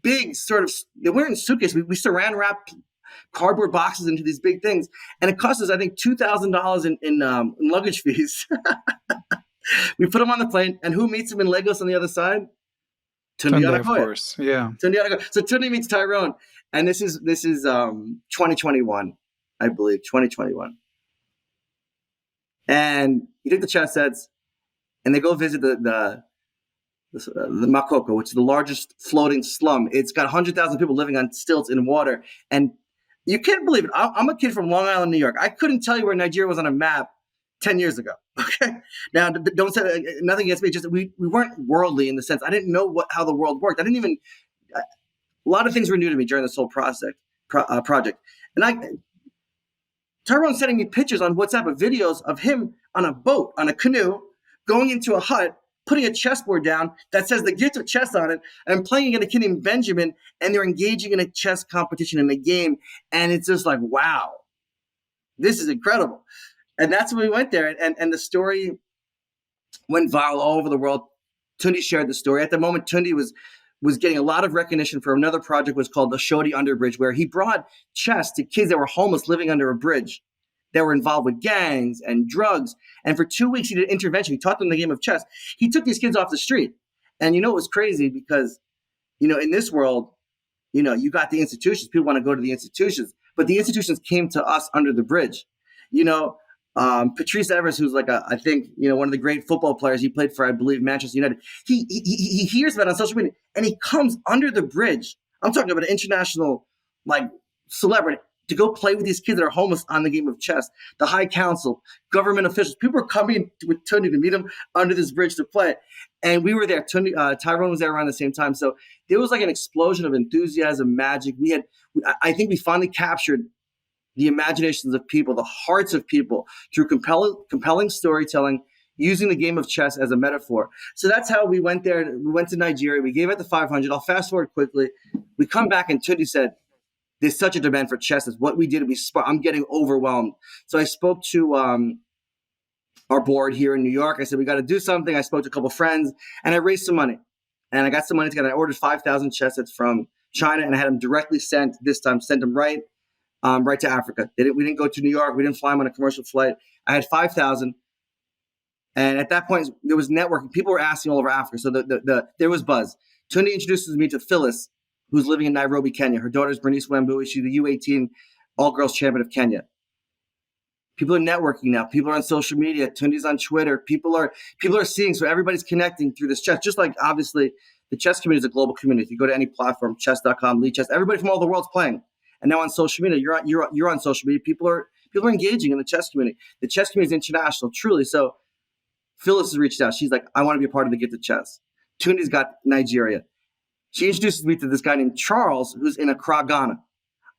big sort of, they weren't in suitcases. We saran wrapped cardboard boxes into these big things. And it cost us, I think, $2,000 in luggage fees. We put them on the plane, and who meets him in Lagos on the other side? Tunde Onakoya. Of course, yeah. Tunde Onakoya. So Tunde meets Tyrone, and this is 2021, I believe, 2021. And you take the chess sets, and they go visit the Makoko, which is the largest floating slum. It's got 100,000 people living on stilts in water, and you can't believe it. I'm a kid from Long Island, New York. I couldn't tell you where Nigeria was on a map 10 years ago. Okay. Now, don't say nothing against me. Just we weren't worldly in the sense. I didn't know how the world worked. A lot of things were new to me during this whole project. And Tyrone's sending me pictures on WhatsApp of videos of him on a boat, on a canoe, going into a hut, putting a chessboard down that says the gift of chess on it, and playing against a kid named Benjamin, and they're engaging in a chess competition in a game. And it's just like, wow, this is incredible. And that's when we went there. And the story went viral all over the world. Tunde shared the story. At the moment, Tunde was getting a lot of recognition for another project was called the Shodi Underbridge, where he brought chess to kids that were homeless living under a bridge, that were involved with gangs and drugs. And for 2 weeks, he did intervention. He taught them the game of chess. He took these kids off the street. And it was crazy because, in this world, you got the institutions. People want to go to the institutions. But the institutions came to us under the bridge. Patrice Evers, who's I think, one of the great football players. He played for, I believe, Manchester United. He hears about it on social media, and he comes under the bridge. I'm talking about an international, celebrity, to go play with these kids that are homeless on the game of chess. The High Council, government officials, people are coming with Tunde to meet him under this bridge to play. And we were there. Tyrone was there around the same time. So there was an explosion of enthusiasm, magic. I think we finally captured the imaginations of people, the hearts of people, through compelling storytelling, using the game of chess as a metaphor. So that's how we went there. We went to Nigeria. We gave it the 500. I'll fast forward quickly. We come back, and Tunde said, there's such a demand for chess. It's what we did. I'm getting overwhelmed. So I spoke to our board here in New York. I said, we got to do something. I spoke to a couple of friends, and I raised some money. And I got some money together. I ordered 5,000 chess sets from China, and I had them directly sent them right to Africa. We didn't go to New York. We didn't fly them on a commercial flight. I had 5,000. And at that point, there was networking. People were asking all over Africa. So there was buzz. Tunde introduces me to Phyllis, who's living in Nairobi, Kenya. Her daughter is Bernice Wambui. She's the U18 all-girls champion of Kenya. People are networking now. People are on social media. Tunde's on Twitter. People are seeing. So everybody's connecting through this chess. Just like, obviously, the chess community is a global community. If you go to any platform, chess.com, Lead Chess, everybody from all the world's playing. And now on social media, you're on social media. People are engaging in the chess community. The chess community is international, truly. So Phyllis has reached out. She's like, I want to be a part of the Gift of Chess. Tunde's got Nigeria. She introduces me to this guy named Charles, who's in Accra, Ghana.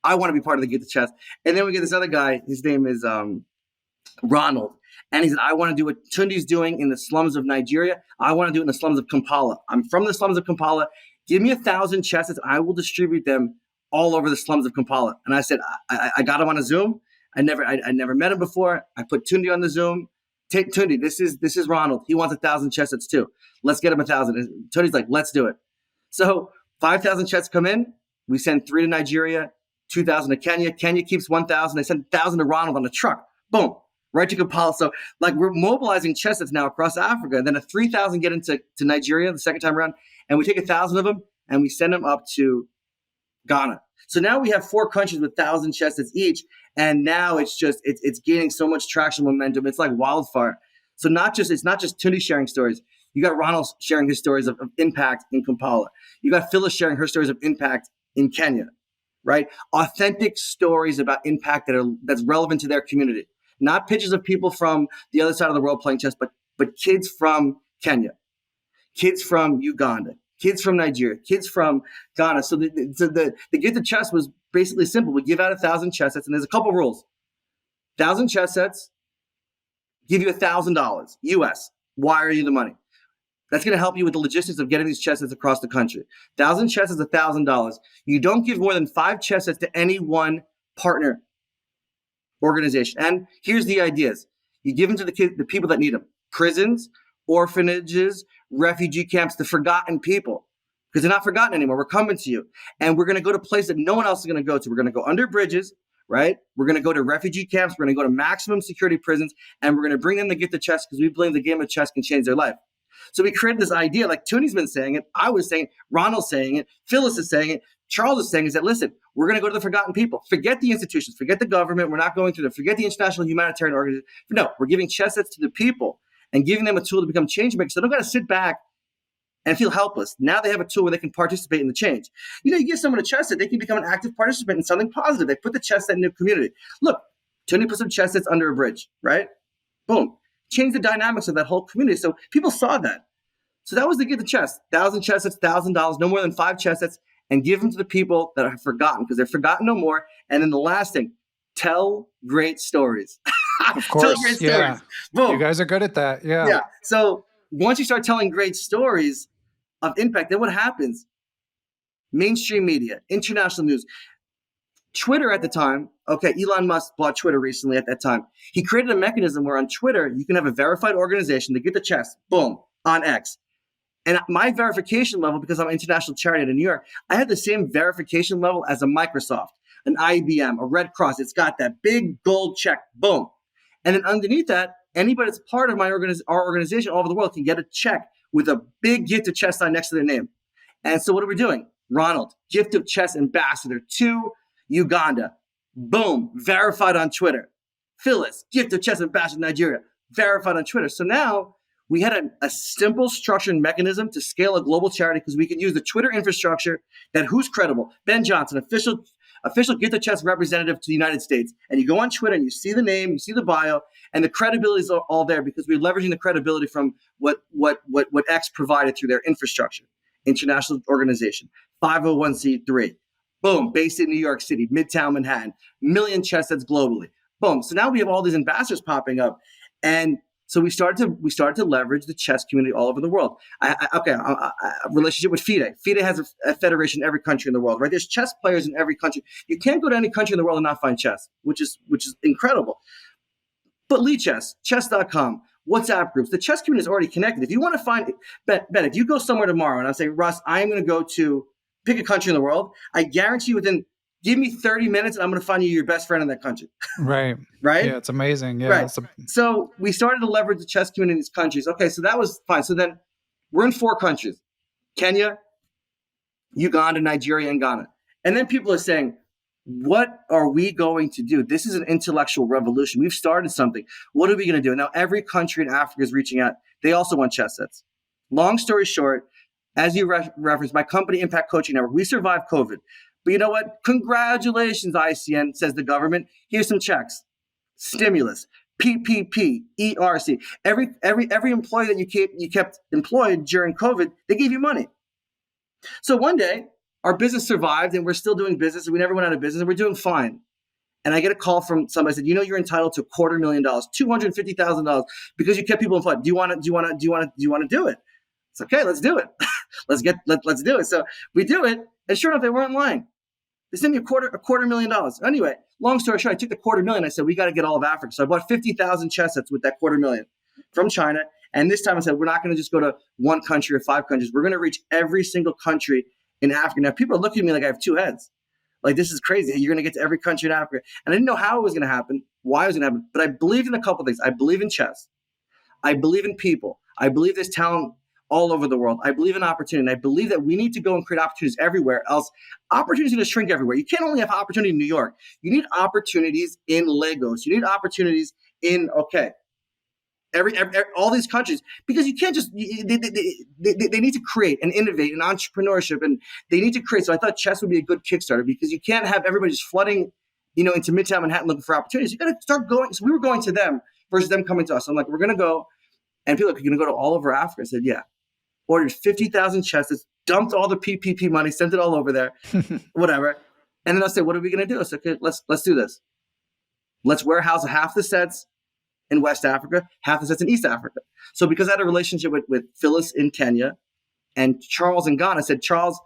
I want to be part of the Gift of Chess. And then we get this other guy. His name is Ronald. And he said, I want to do what Tunde's doing in the slums of Nigeria. I want to do it in the slums of Kampala. I'm from the slums of Kampala. Give me 1,000 chess sets. I will distribute them all over the slums of Kampala. And I said, I got him on a Zoom. I never met him before. I put Tunde on the Zoom. Take Tunde. This is Ronald. He wants 1,000 chess sets too. Let's get him 1,000. And Tunde's like, let's do it. So 5,000 chess come in. We send 3 to Nigeria, 2,000 to Kenya. Kenya keeps 1,000. They send 1,000 to Ronald on a truck. Boom. Right to Kampala. So we're mobilizing chess sets now across Africa. And then 3,000 get into Nigeria the second time around. And we take 1,000 of them and we send them up to Ghana. So now we have 4 countries with 1,000 chess sets each. And now it's gaining so much traction, momentum. It's like wildfire. So it's not just Tunde sharing stories. You got Ronald sharing his stories of impact in Kampala. You got Phyllis sharing her stories of impact in Kenya, right? Authentic stories about impact that's relevant to their community. Not pictures of people from the other side of the world playing chess, but kids from Kenya, kids from Uganda, kids from Nigeria, kids from Ghana. So the Gift of Chess was basically simple. We give out 1,000 chess sets, and there's a couple rules. 1,000 chess sets, give you $1,000 US. Wire you the money. That's going to help you with the logistics of getting these chess sets across the country. 1,000 chess sets, $1,000. You don't give more than 5 chess sets to any one partner organization. And here's the ideas. You give them to the people that need them. Prisons, orphanages, refugee camps, the forgotten people. because they're not forgotten anymore. We're coming to you. And we're going to go to places that no one else is going to go to. We're going to go under bridges, right? We're going to go to refugee camps. We're going to go to maximum security prisons. And we're going to bring them to get the chess because we believe the game of chess can change their life. So we created this idea, like Tony's been saying it, I was saying it, Ronald's saying it, Phyllis is saying it, Charles is saying is that, listen, we're going to go to the forgotten people. Forget the institutions. Forget the government. We're not going through them. Forget the international humanitarian organization. No, we're giving chess sets to the people and giving them a tool to become change makers. So they don't got to sit back and feel helpless. Now they have a tool where they can participate in the change. You give someone a chess set, they can become an active participant in something positive. They put the chess set in their community. Look, Tony put some chess sets under a bridge, right? Boom. Change the dynamics of that whole community. So people saw that. So that was the gift of chess. 1,000 chess sets, $1,000, no more than 5 chess sets, and give them to the people that are forgotten because they're forgotten no more. And then the last thing, tell great stories. Of course, tell great stories. Boom. You guys are good at that. Yeah. So once you start telling great stories of impact, then what happens? Mainstream media, international news, Twitter at the time. Okay, Elon Musk bought Twitter recently at that time. He created a mechanism where on Twitter, you can have a verified organization to get the chess, boom, on X. And my verification level, because I'm an international charity in New York, I had the same verification level as a Microsoft, an IBM, a Red Cross. It's got that big gold check, boom. And then underneath that, anybody that's part of our organization all over the world can get a check with a big gift of chess sign next to their name. And so what are we doing? Ronald, gift of chess ambassador to Uganda. Boom, verified on Twitter. Phyllis, gift of chess ambassador to Nigeria, verified on Twitter. So now we had a simple structured mechanism to scale a global charity because we could use the Twitter infrastructure that who's credible? Ben Johnson, official gift of chess representative to the United States. And you go on Twitter and you see the name, you see the bio, and the credibility is all there because we're leveraging the credibility from what X provided through their infrastructure. International organization, 501c3. Boom, based in New York City, Midtown Manhattan, million chess sets globally. Boom. So now we have all these ambassadors popping up. And so we started to leverage the chess community all over the world. A relationship with FIDE. FIDE has a federation in every country in the world, right? There's chess players in every country. You can't go to any country in the world and not find chess, which is incredible. But Lee Chess, chess.com, WhatsApp groups, the chess community is already connected. If you want to find, Ben, if you go somewhere tomorrow and I say, Russ, I'm going to go to pick a country in the world, I guarantee you give me 30 minutes and I'm going to find you your best friend in that country. Right. Right? Yeah, it's amazing. Yeah. Right. So we started to leverage the chess community in these countries. Okay, so that was fine. So then we're in 4 countries, Kenya, Uganda, Nigeria, and Ghana. And then people are saying, what are we going to do? This is an intellectual revolution. We've started something. What are we going to do? Now, every country in Africa is reaching out. They also want chess sets. Long story short, as you referenced, my company, Impact Coaching Network, we survived COVID. But you know what? Congratulations, ICN, says the government. Here's some checks. Stimulus, PPP, ERC. Every employee that you kept employed during COVID, they gave you money. So one day, our business survived and we're still doing business and we never went out of business and we're doing fine. And I get a call from somebody said, you're entitled to $250,000, $250,000 because you kept people employed. Do you want to do it? It's okay, let's do it. let's do it. So we do it. And sure enough, they weren't lying. They sent me $250,000. Anyway, long story short, I took the $250,000. I said, we got to get all of Africa. So I bought 50,000 chess sets with that $250,000 from China. And this time I said, we're not going to just go to one country or 5 countries. We're going to reach every single country in Africa. Now, people are looking at me like I have 2 heads. Like, this is crazy. You're going to get to every country in Africa. And I didn't know how it was going to happen, why it was going to happen. But I believed in a couple of things. I believe in chess. I believe in people. I believe there's talent all over the world. I believe in opportunity. And I believe that we need to go and create opportunities everywhere else. Opportunities are going to shrink everywhere. You can't only have opportunity in New York. You need opportunities in Lagos. You need opportunities in, every all these countries, because you can't just, they need to create and innovate and entrepreneurship, and they need to create. So I thought chess would be a good Kickstarter because you can't have everybody just flooding, into Midtown Manhattan looking for opportunities. You got to start going. So we were going to them versus them coming to us. I'm like, we're going to go. And people are like, you're going to go to all over Africa. I said, yeah. Ordered 50,000 chess, dumped all the PPP money, sent it all over there, whatever. And then I said, what are we going to do? I said, okay, let's do this. Let's warehouse half the sets in West Africa, half the sets in East Africa. So because I had a relationship with Phyllis in Kenya and Charles in Ghana, I said, Charles,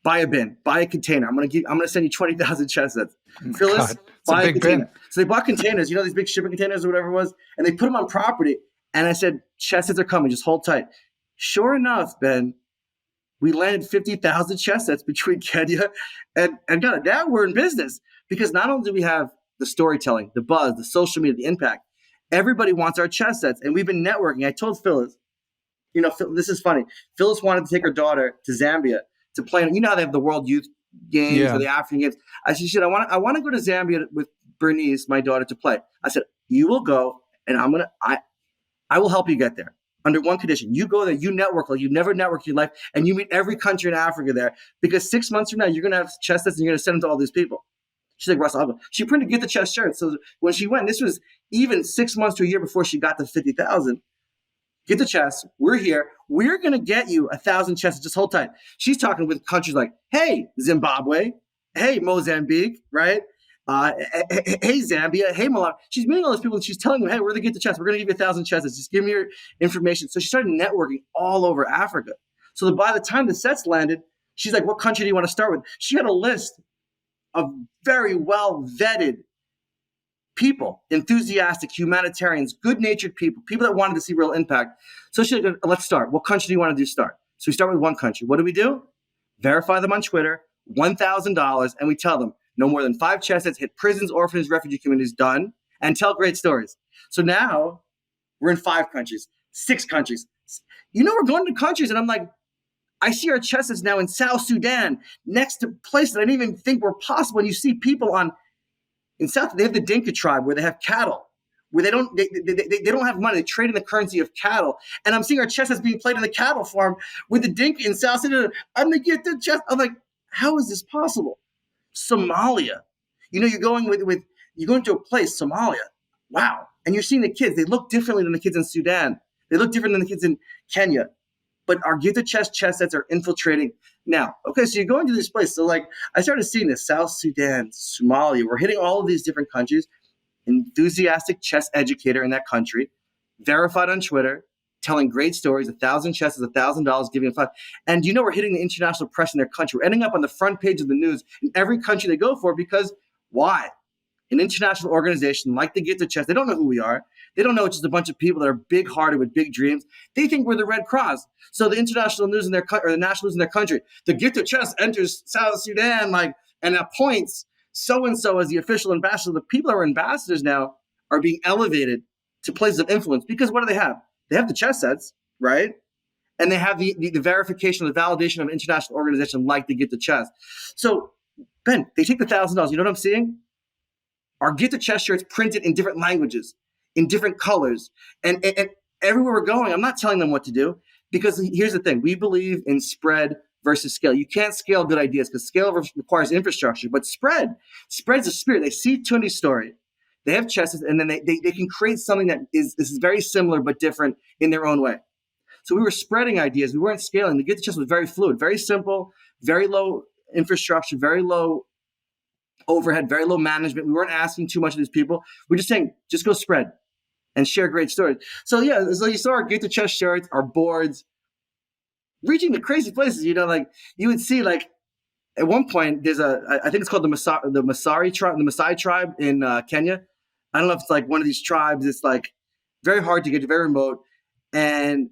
buy a bin, buy a container. I'm gonna send you 20,000 chess sets. Phyllis, buy a container. Bin. So they bought containers, these big shipping containers or whatever it was, and they put them on property. And I said, chess sets are coming, just hold tight. Sure enough, Ben, We landed 50,000 chess sets between Kenya and Ghana. Now we're in business because not only do we have the storytelling, the buzz, the social media, the impact, everybody wants our chess sets. And we've been networking. I told Phyllis, this is funny. Phyllis wanted to take her daughter to Zambia to play. You know how they have the World Youth Games or the African Games. I said, I want to go to Zambia with Bernice, my daughter, to play. I said, you will go, and I will help you get there. Under one condition, you go there, you network like you've never networked in your life, and you meet every country in Africa there, because 6 months from now, you're going to have chess sets and you're going to send them to all these people. She's like, Russ, I'll go. She printed Get the Chess shirts. So when she went, this was even 6 months to a year before she got to 50,000. Get the chess. We're here. We're going to get you 1,000 chess. Just hold tight. She's talking with countries like, hey, Zimbabwe. Hey, Mozambique, right? Hey, Zambia. Hey, Malawi. She's meeting all those people and she's telling them, hey, we're going to get the chess. We're going to give you 1,000 chesses. Just give me your information. So she started networking all over Africa. So by the time the sets landed, she's like, what country do you want to start with? She had a list of very well vetted people, enthusiastic, humanitarians, good-natured people that wanted to see real impact. So she's like, let's start. What country do you want to do start? So we start with one country. What do? Verify them on Twitter, $1,000, and we tell them no more than 5 chess sets, hit prisons, orphanages, refugee communities, done, and tell great stories. So now we're in 5 countries, 6 countries. We're going to countries, and I'm like, I see our chess sets now in South Sudan, next to places that I didn't even think were possible. And you see people in South, they have the Dinka tribe where they have cattle, where they don't have money. They trade in the currency of cattle. And I'm seeing our chess sets being played in the cattle farm with the Dinka in South Sudan. I'm like, get the chess. I'm like, how is this possible? Somalia, you're going you're going to a place, Somalia. Wow. And you're seeing the kids. They look differently than the kids in Sudan. They look different than the kids in Kenya. But our Get the Chess chess sets are infiltrating now. Okay, so you're going to this place. So like I started seeing this, South Sudan, Somalia. We're hitting all of these different countries. Enthusiastic chess educator in that country, verified on Twitter, telling great stories, 1,000 chesses, $1,000, giving 5. And we're hitting the international press in their country. We're ending up on the front page of the news in every country they go for, because why? An international organization like the Get the Chess, they don't know who we are. They don't know it's just a bunch of people that are big-hearted with big dreams. They think we're the Red Cross. So the international news in their country, or the national news in their country, the Get the Chess enters South Sudan, and appoints so-and-so as the official ambassador. The people that are ambassadors now are being elevated to places of influence, because what do they have? They have the chess sets, right? And they have the verification, the validation of an international organization like the Get the Chess. So, Ben, they take the $1,000. You know what I'm seeing? Our Get the Chess shirts printed in different languages, in different colors. And everywhere we're going, I'm not telling them what to do, because here's the thing. We believe in spread versus scale. You can't scale good ideas because scale requires infrastructure, but spread's a spirit. They see Tunde's story. They have chesses, and then they can create something that is very similar but different in their own way. So we were spreading ideas. We weren't scaling. The Get the Chess was very fluid, very simple, very low infrastructure, very low overhead, very low management. We weren't asking too much of these people. We're just saying, just go spread and share great stories. So yeah, so you saw our Get the Chess shirts, our boards, reaching the crazy places. You would see at one point there's I think it's called the Maasai tribe in Kenya. I don't know if it's like one of these tribes. It's like very hard to get to, very remote, and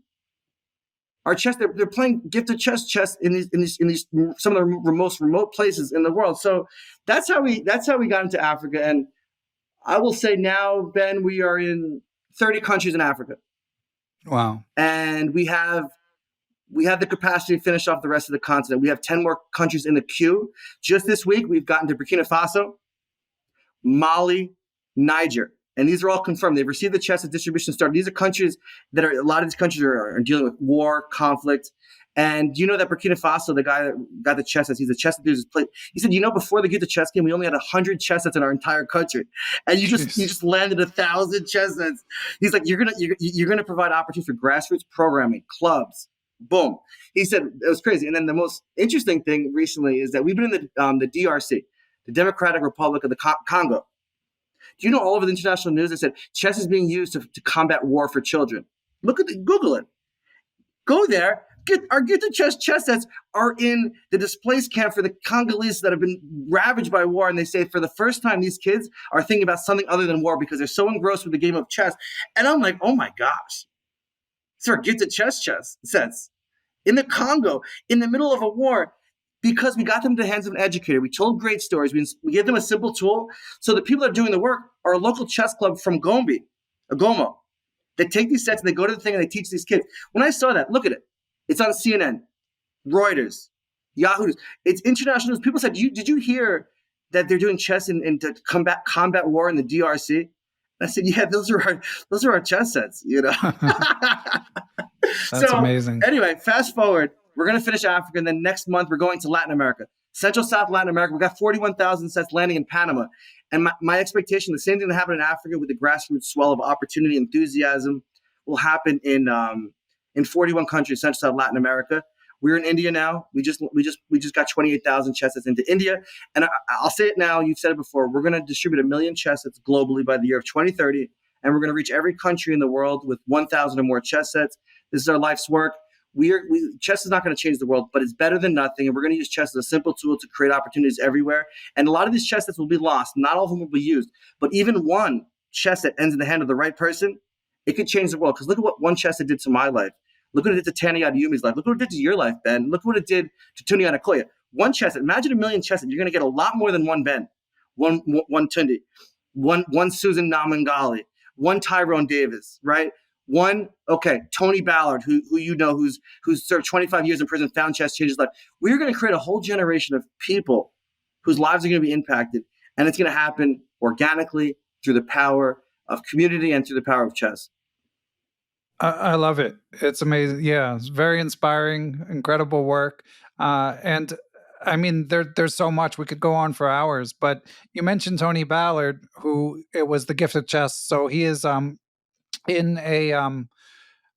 our chess. They're playing gifted chess in these some of the most remote places in the world. So that's how we got into Africa. And I will say now, Ben, we are in 30 countries in Africa. Wow! And we have the capacity to finish off the rest of the continent. We have 10 more countries in the queue. Just this week, we've gotten to Burkina Faso, Mali, Niger. And these are all confirmed. They've received the chess distribution started. These are countries a lot of these countries are dealing with war, conflict. And that Burkina Faso, the guy that got the chess sets, he's a chess enthusiast. He said, before they get the chess game, we only had 100 chess sets in our entire country. And you just landed 1,000 chess sets. He's like, you're gonna provide opportunities for grassroots programming, clubs. Boom. He said it was crazy. And then the most interesting thing recently is that we've been in the DRC, the Democratic Republic of the Congo. Do you know all over the international news that said chess is being used to combat war for children? Google it. Go there. Get the chess sets are in the displaced camp for the Congolese that have been ravaged by war. And they say for the first time, these kids are thinking about something other than war because they're so engrossed with the game of chess. And I'm like, oh my gosh. Sir, get the chess sets. in the Congo, in the middle of a war, because we got them to the hands of an educator. We told great stories. We gave them a simple tool. So the people that are doing the work are a local chess club from Goma. They take these sets and they go to the thing and they teach these kids. When I saw that, look at it. It's on CNN, Reuters, Yahoo. It's international news. People said, did you hear that they're doing chess in to combat war in the DRC? And I said, yeah, those are our chess sets, you know. That's amazing. Anyway, fast forward. We're going to finish Africa, and then next month we're going to Latin America. Central South Latin America, we got 41,000 sets landing in Panama. And my expectation, the same thing that happened in Africa with the grassroots swell of opportunity, enthusiasm, will happen in 41 countries, Central South Latin America. We're in India now. We just got 28,000 chess sets into India. And I'll say it now, you've said it before, we're going to distribute 1 million chess sets globally by the year of 2030. And we're going to reach every country in the world with 1,000 or more chess sets. This is our life's work. Chess is not going to change the world, but it's better than nothing. And we're going to use chess as a simple tool to create opportunities everywhere. And a lot of these chess sets will be lost. Not all of them will be used. But even one chess set ends in the hand of the right person, it could change the world. Because look at what one chess set did to my life. Look what it did to Tani Adewumi's life. Look what it did to your life, Ben. Look what it did to Tunde Onakoya. One chess set. Imagine 1 million chess sets. You're going to get a lot more than one Ben, one Tunde, one Susan Namangali, one Tyrone Davis, right? Tony Ballard, who you know, who's served 25 years in prison, found chess, changed his life. We're going to create a whole generation of people whose lives are going to be impacted, and it's going to happen organically through the power of community and through the power of chess. I love it. It's amazing. Yeah, it's very inspiring, incredible work. And I mean, there's so much. We could go on for hours, but you mentioned Tony Ballard, who it was the gift of chess. So he is in a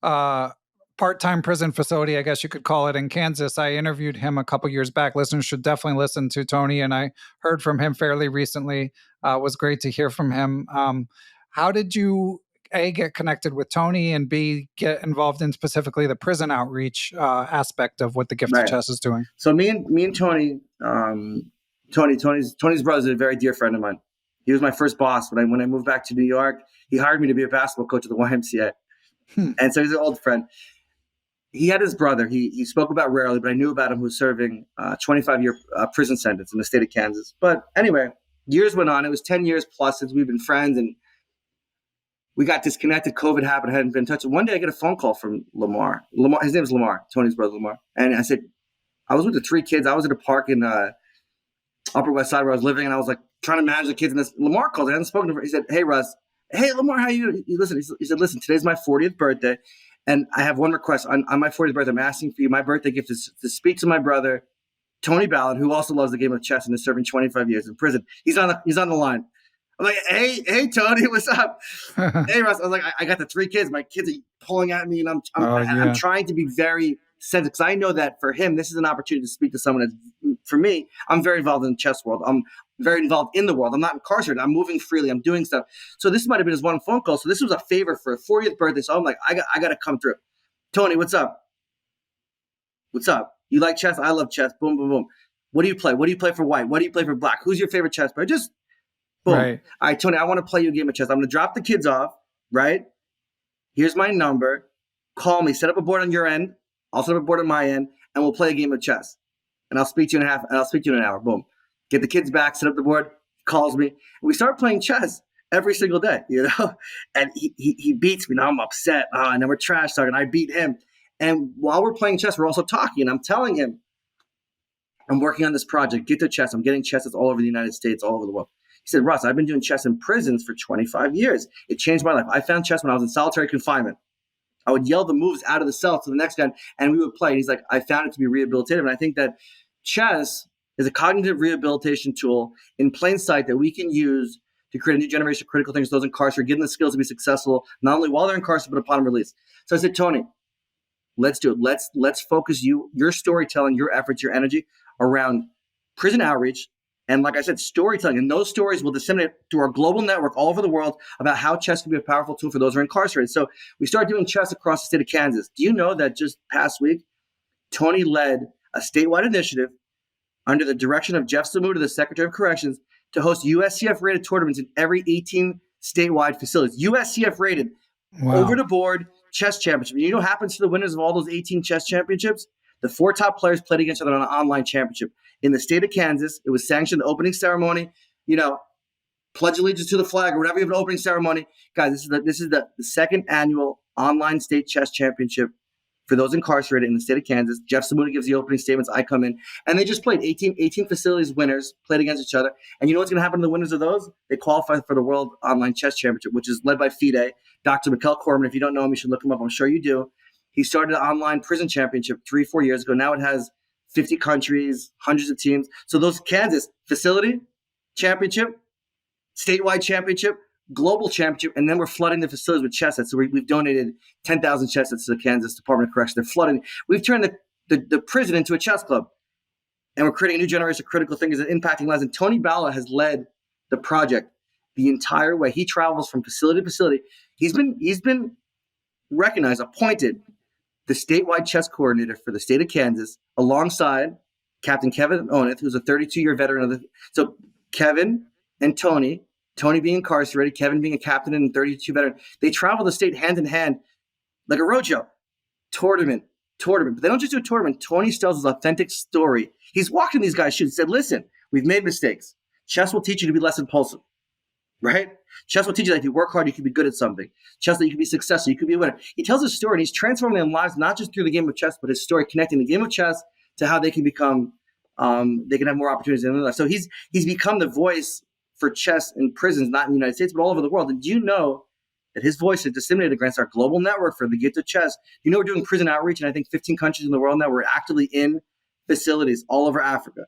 part-time prison facility, I guess you could call it, in Kansas. I interviewed him a couple years back. Listeners should definitely listen to Tony, and I heard from him fairly recently. It was great to hear from him. How did you, A, get connected with Tony, and B, get involved in specifically the prison outreach aspect of what the Gift of Chess is doing? So me and Tony, Tony's brother is a very dear friend of mine. He was my first boss when I moved back to New York. He hired me to be a basketball coach at the YMCA. And so he's an old friend. He had his brother. He spoke about rarely, but I knew about him, who was serving a 25-year prison sentence in the state of Kansas. But anyway, years went on. It was 10 years plus since we've been friends, and we got disconnected. COVID happened. I hadn't been in touch. One day I get a phone call from Lamar. His name is Lamar, Tony's brother Lamar. And I said, I was with the 3 kids. I was at a park in Upper West Side where I was living, and I was like trying to manage the kids. And this Lamar called. I hadn't spoken to him. He said, "Hey, Russ. Hey, Lamar, how you? Listen." He said, "Listen, today's my 40th birthday, and I have one request. On my 40th birthday, I'm asking for you. My birthday gift is to speak to my brother, Tony Ballard, who also loves the game of chess and is serving 25 years in prison. He's on the line." I'm like, hey, Tony, what's up? Hey, Russ. I was like, I got the 3 kids. My kids are pulling at me, and I'm trying to be very sensitive, because I know that for him, this is an opportunity to speak to someone that, for me, I'm very involved in the chess world. I'm very involved in the world. I'm not incarcerated. I'm moving freely. I'm doing stuff. So this might have been his one phone call. So this was a favor for a 40th birthday. So I'm like, I got to come through. Tony, what's up? What's up? You like chess? I love chess. Boom, boom, boom. What do you play? What do you play for white? What do you play for black? Who's your favorite chess player? Just boom. Right. All right, Tony, I want to play you a game of chess. I'm going to drop the kids off, right? Here's my number. Call me. Set up a board on your end. I'll set up a board on my end, and we'll play a game of chess. And I'll speak to you in an hour. Boom. Get the kids back, set up the board, calls me. And we start playing chess every single day, you know? And he beats me. Now I'm upset. And then we're trash talking. I beat him. And while we're playing chess, we're also talking. And I'm telling him, I'm working on this project, Get to Chess. I'm getting chess that's all over the United States, all over the world. He said, Russ, I've been doing chess in prisons for 25 years. It changed my life. I found chess when I was in solitary confinement. I would yell the moves out of the cell to the next guy, and we would play. And he's like, I found it to be rehabilitative. And I think that chess is a cognitive rehabilitation tool in plain sight that we can use to create a new generation of critical thinkers, those incarcerated, give them the skills to be successful, not only while they're incarcerated, but upon release. So I said, Tony, let's do it. Let's focus your storytelling, your efforts, your energy around prison outreach. And like I said, storytelling. And those stories will disseminate through our global network all over the world about how chess can be a powerful tool for those who are incarcerated. So we started doing chess across the state of Kansas. Do you know that just past week, Tony led a statewide initiative under the direction of Jeff Samuda, the Secretary of Corrections, to host USCF-rated tournaments in every 18 statewide facilities. USCF-rated, over the board chess championship. You know what happens to the winners of all those 18 chess championships? The 4 top players played against each other on an online championship. In the state of Kansas, it was sanctioned, the opening ceremony, pledge allegiance to the flag or whatever you have an opening ceremony. Guys, this is the second annual online state chess championship for those incarcerated in the state of Kansas. Jeff Samuna gives the opening statements. I come in. And they just played 18 facilities winners, played against each other. And you know what's going to happen to the winners of those? They qualify for the World Online Chess Championship, which is led by FIDE. Dr. Mikkel Corbin, if you don't know him, you should look him up. I'm sure you do. He started an online prison championship 3-4 years ago. Now it has 50 countries, hundreds of teams. So those Kansas facility championship, statewide championship, global championship, and then we're flooding the facilities with chess sets. So we've donated 10,000 chess sets to the Kansas Department of Correction. They're flooding. We've turned the prison into a chess club, and we're creating a new generation of critical thinkers and impacting lives. And Tony Balla has led the project the entire way. He travels from facility to facility. He's been recognized, appointed the statewide chess coordinator for the state of Kansas, alongside Captain Kevin Oneth, who's a 32-year veteran of the. So Kevin and Tony being incarcerated, Kevin being a captain and 32 veteran, they travel the state hand in hand like a roadshow. Tournament. But they don't just do a tournament. Tony tells his authentic story. He's walked in these guys' shoes and said, listen, we've made mistakes. Chess will teach you to be less impulsive, right? Chess will teach you that if you work hard, you can be good at something. Chess, that you can be successful, you can be a winner. He tells his story, and he's transforming their lives, not just through the game of chess, but his story, connecting the game of chess to how they can become, they can have more opportunities in their life. So he's become the voice for chess in prisons, not in the United States, but all over the world. And do you know that his voice is disseminated against our global network for the gift of chess? You know, we're doing prison outreach in, I think, 15 countries in the world now. We're actively in facilities all over Africa.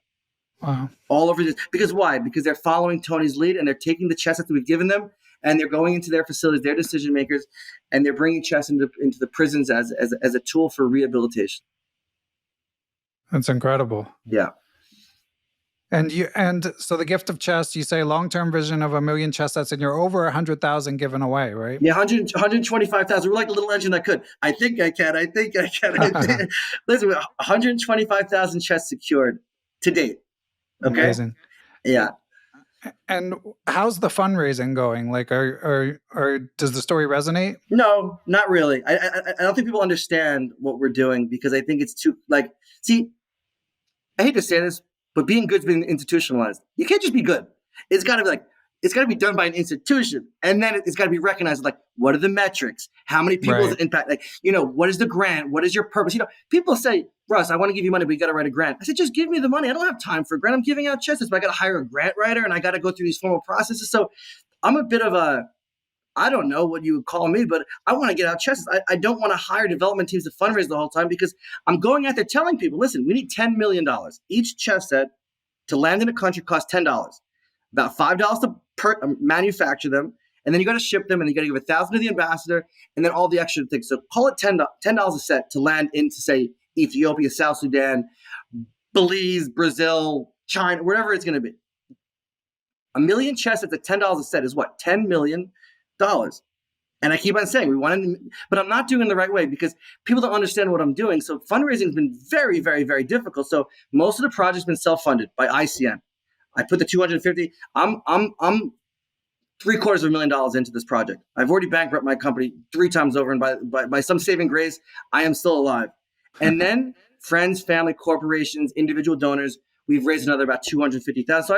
Wow. All over this. Because why? Because they're following Tony's lead, and they're taking the chess that we've given them, and they're going into their facilities, their decision makers, and they're bringing chess into the prisons as a tool for rehabilitation. That's incredible. Yeah. And so the gift of chess, you say long-term vision of 1 million chess sets, and you're over 100,000 given away, right? Yeah, 125,000. We're like a little engine that could. I think I can. Listen, 125,000 chess secured to date. Okay. Amazing. Yeah. And how's the fundraising going? Like, does the story resonate? No, not really. I don't think people understand what we're doing, because I think it's too, see, I hate to say this, but being good's been institutionalized. You can't just be good. It's got to be done by an institution. And then it's got to be recognized. Like, what are the metrics? How many people does it impact? Like, what is the grant? What is your purpose? People say, Russ, I want to give you money, but you got to write a grant. I said, just give me the money. I don't have time for a grant. I'm giving out chess sets, but I got to hire a grant writer, and I got to go through these formal processes. So I'm a bit of I don't know what you would call me, but I want to get out chess. I don't want to hire development teams to fundraise the whole time, because I'm going out there telling people, listen, we need $10 million. Each chess set to land in a country costs $10. About $5 to manufacture them. And then you got to ship them, and you got to give $1,000 to the ambassador, and then all the extra things. So call it $10 a set to land into, say, Ethiopia, South Sudan, Belize, Brazil, China, wherever it's going to be. 1 million chess sets at $10 a set is what? $10 million. And I keep on saying we want to, but I'm not doing it the right way, because people don't understand what I'm doing. So fundraising has been very, very, very difficult. So most of the project's been self-funded by ICN. I put the 250. I'm $750,000 into this project. I've already bankrupt my company 3 times over, and by some saving grace, I am still alive. And then friends, family, corporations, individual donors, we've raised another about 250,000. So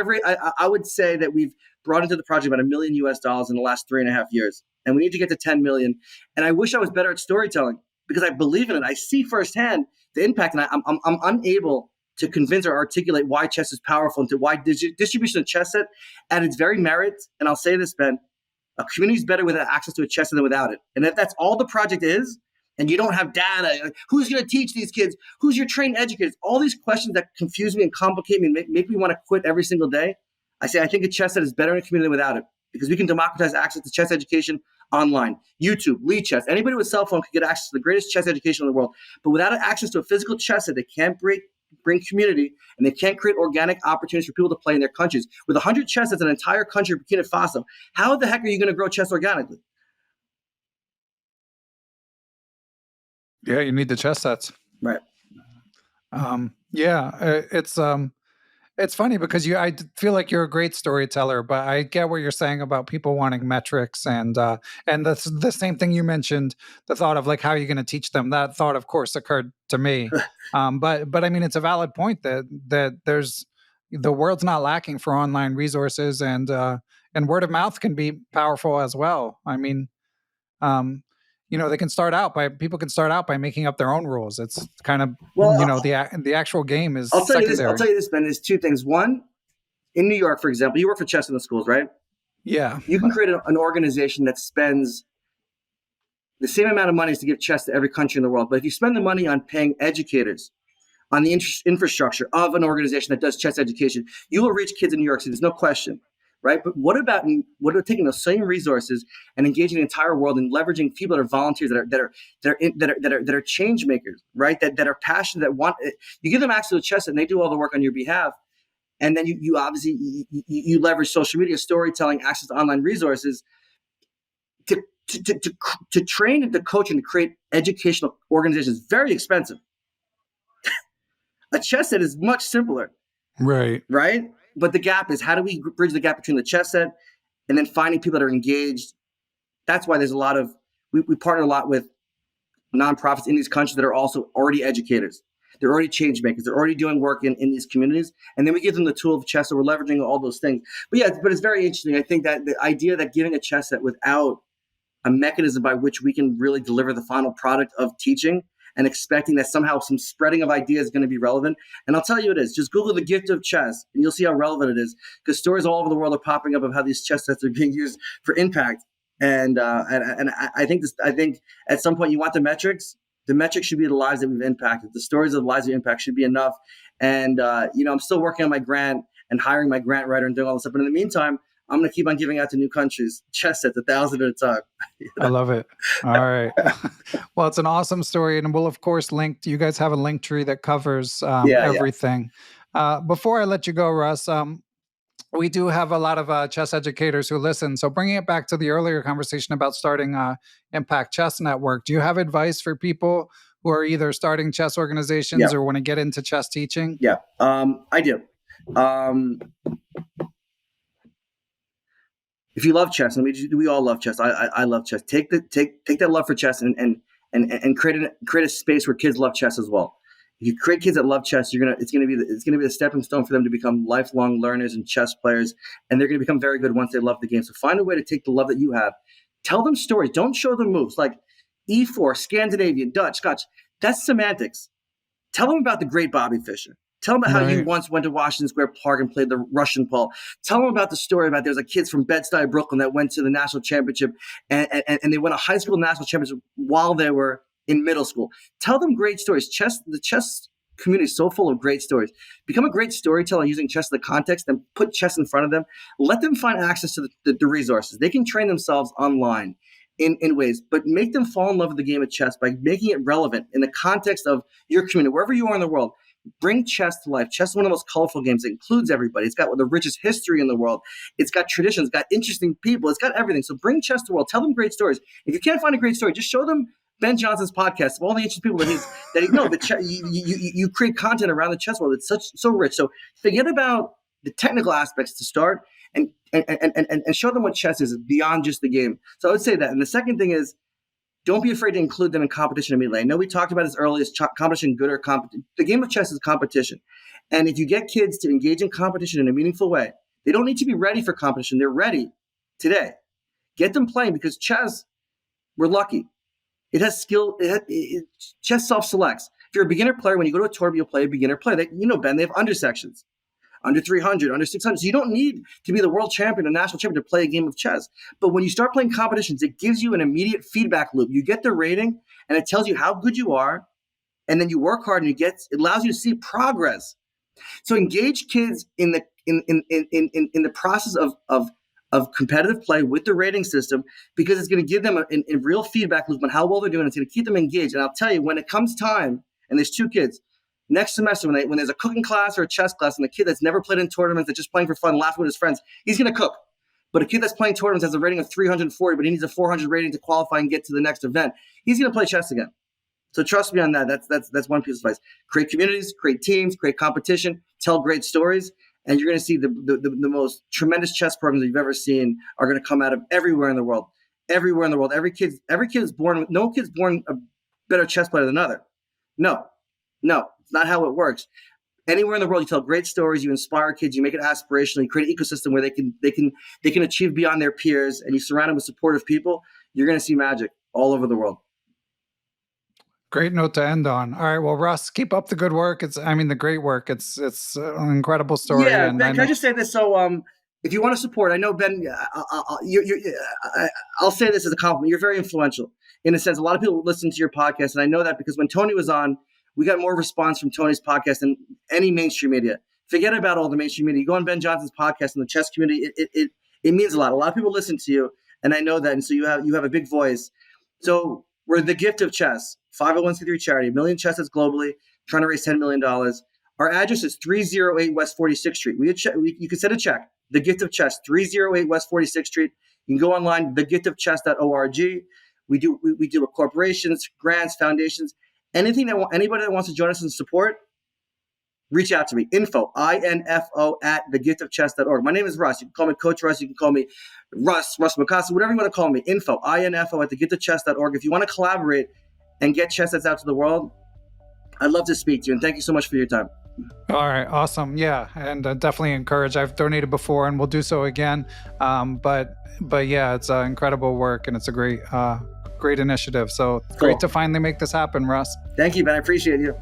I would say that we've brought into the project about $1 million in the last 3.5 years, and we need to get to 10 million. And I wish I was better at storytelling, because I believe in it. I see firsthand the impact, and I'm unable to convince or articulate why chess is powerful, and to why distribution of chess set at its very merits. And I'll say this, Ben, a community is better with access to a chess set than without it. And if that's all the project is, and you don't have data, like, who's going to teach these kids? Who's your trained educators? All these questions that confuse me and complicate me and make me want to quit every single day. I say, I think a chess set is better in a community than without it, because we can democratize access to chess education online. YouTube, Lead Chess, anybody with a cell phone can get access to the greatest chess education in the world. But without access to a physical chess set, they can't bring community, and they can't create organic opportunities for people to play in their countries. With 100 chess sets in an entire country, Burkina Faso, how the heck are you going to grow chess organically? Yeah, you need the chess sets. Right. It's It's funny because I feel like you're a great storyteller, but I get what you're saying about people wanting metrics, and that's the same thing you mentioned. The thought of like how you're going to teach them. That thought, of course, occurred to me. But I mean, it's a valid point that there's the world's not lacking for online resources, and word of mouth can be powerful as well. I mean, um, they can start out by people can start out by making up their own rules. It's kind of Well, the actual game is I'll tell you this. secondary. I'll tell you this, Ben. There's two things. One, in New York, for example, you work for chess in the schools, right? Yeah. You can create an organization that spends the same amount of money as to give chess to every country in the world. But if you spend the money on paying educators, on the infrastructure of an organization that does chess education, you will reach kids in New York City. There's no question, right? But what about taking those same resources and engaging the entire world and leveraging people that are volunteers, that are change makers, right? That are passionate, that want. You give them access to chess, and they do all the work on your behalf. And then you obviously you leverage social media, storytelling, access to online resources to train and to coach and to create educational organizations. Very expensive. A chess set is much simpler, Right? But the gap is, how do we bridge the gap between the chess set and then finding people that are engaged? That's why there's a lot of we partner a lot with nonprofits in these countries that are also already educators. They're already change makers. They're already doing work in these communities. And then we give them the tool of chess. So we're leveraging all those things. But yeah, but it's very interesting. I think that the idea that giving a chess set without a mechanism by which we can really deliver the final product of teaching and expecting that somehow some spreading of ideas is going to be relevant. And I'll tell you it is. Just Google the gift of chess and you'll see how relevant it is, because stories all over the world are popping up of how these chess sets are being used for impact. And I think at some point you want the metrics. The metrics should be the lives that we've impacted. The stories of the lives we impact should be enough. And, I'm still working on my grant and hiring my grant writer and doing all this stuff. But in the meantime, I'm going to keep on giving out to new countries chess sets 1,000 at a time. I love it. All right. Well, it's an awesome story. And we'll, of course, you guys have a link tree that covers everything. Before I let you go, Russ, we do have a lot of chess educators who listen. So bringing it back to the earlier conversation about starting Impact Chess Network, do you have advice for people who are either starting chess organizations or want to get into chess teaching? Yeah, I do. If you love chess, we all love chess. I love chess. Take that love for chess and create a space where kids love chess as well. If you create kids that love chess, it's gonna be the stepping stone for them to become lifelong learners and chess players, and they're gonna become very good once they love the game. So find a way to take the love that you have, tell them stories. Don't show them moves like E4, Scandinavian, Dutch, Scotch. That's semantics. Tell them about the great Bobby Fischer. Tell them about how you once went to Washington Square Park and played the Russian Paul. Tell them about the story about there's kids from Bed-Stuy, Brooklyn that went to the national championship and they won a high school national championship while they were in middle school. Tell them great stories. The chess community is so full of great stories. Become a great storyteller using chess in the context and put chess in front of them. Let them find access to the resources. They can train themselves online in ways, but make them fall in love with the game of chess by making it relevant in the context of your community, wherever you are in the world. Bring chess to life. Chess is one of the most colorful games. It includes everybody. It's got the richest history in the world. It's got traditions. It's got interesting people. It's got everything. So bring chess to the world. Tell them great stories. If you can't find a great story, just show them Ben Johnson's podcast of all the interesting people you create content around the chess world. It's so rich. So forget about the technical aspects to start and show them what chess is beyond just the game. So I would say that. And the second thing is, don't be afraid to include them in competition immediately. I know we talked about this earlier. Is competition good or competition? The game of chess is competition. And if you get kids to engage in competition in a meaningful way, they don't need to be ready for competition. They're ready today. Get them playing, because chess, we're lucky. It has skill. Chess self-selects. If you're a beginner player, when you go to a tournament, you'll play a beginner player. Ben, they have under sections. Under 300, under 600. So you don't need to be the world champion or national champion to play a game of chess. But when you start playing competitions, it gives you an immediate feedback loop. You get the rating, and it tells you how good you are. And then you work hard, and it allows you to see progress. So engage kids in the process of competitive play with the rating system, because it's going to give them a real feedback loop on how well they're doing. It's going to keep them engaged. And I'll tell you, when it comes time, and there's two kids, next semester, when there's a cooking class or a chess class, and the kid that's never played in tournaments, that's just playing for fun, laughing with his friends, he's going to cook. But a kid that's playing tournaments has a rating of 340, but he needs a 400 rating to qualify and get to the next event, he's going to play chess again. So trust me on that. That's one piece of advice. Create communities, create teams, create competition, tell great stories, and you're going to see the most tremendous chess programs that you've ever seen are going to come out of everywhere in the world. Everywhere in the world. Every kid is born. No kid's born a better chess player than another. No, it's not how it works. Anywhere in the world, you tell great stories, you inspire kids, you make it aspirational, you create an ecosystem where they can achieve beyond their peers, and you surround them with supportive people. You're going to see magic all over the world. Great note to end on. All right, well, Russ, keep up the good work. The great work. It's an incredible story. Yeah, and Ben, can I just say this? So, if you want to support, I know Ben. I'll say this as a compliment. You're very influential in a sense. A lot of people listen to your podcast, and I know that because when Tony was on, we got more response from Tony's podcast than any mainstream media. Forget about all the mainstream media. You go on Ben Johnson's podcast in the chess community. It means a lot. A lot of people listen to you, and I know that. And so you have a big voice. So we're the Gift of Chess, 501c3 charity, 1 million chess globally, trying to raise $10 million. Our address is 308 West 46th Street. You can send a check. The Gift of Chess, 308 West 46th Street. You can go online, thegiftofchess.org. We deal with corporations, grants, foundations. Anybody that wants to join us and support, reach out to me. Info at thegiftofchess.org. My name is Russ. You can call me Coach Russ. You can call me Russ Makofsky, whatever you want to call me. Info at thegiftofchess.org. If you want to collaborate and get chess sets out to the world, I'd love to speak to you. And thank you so much for your time. All right, awesome. Yeah, and definitely encourage. I've donated before, and we'll do so again. But yeah, it's incredible work, and it's a great initiative. So Cool. Great to finally make this happen, Russ. Thank you, man. I appreciate you.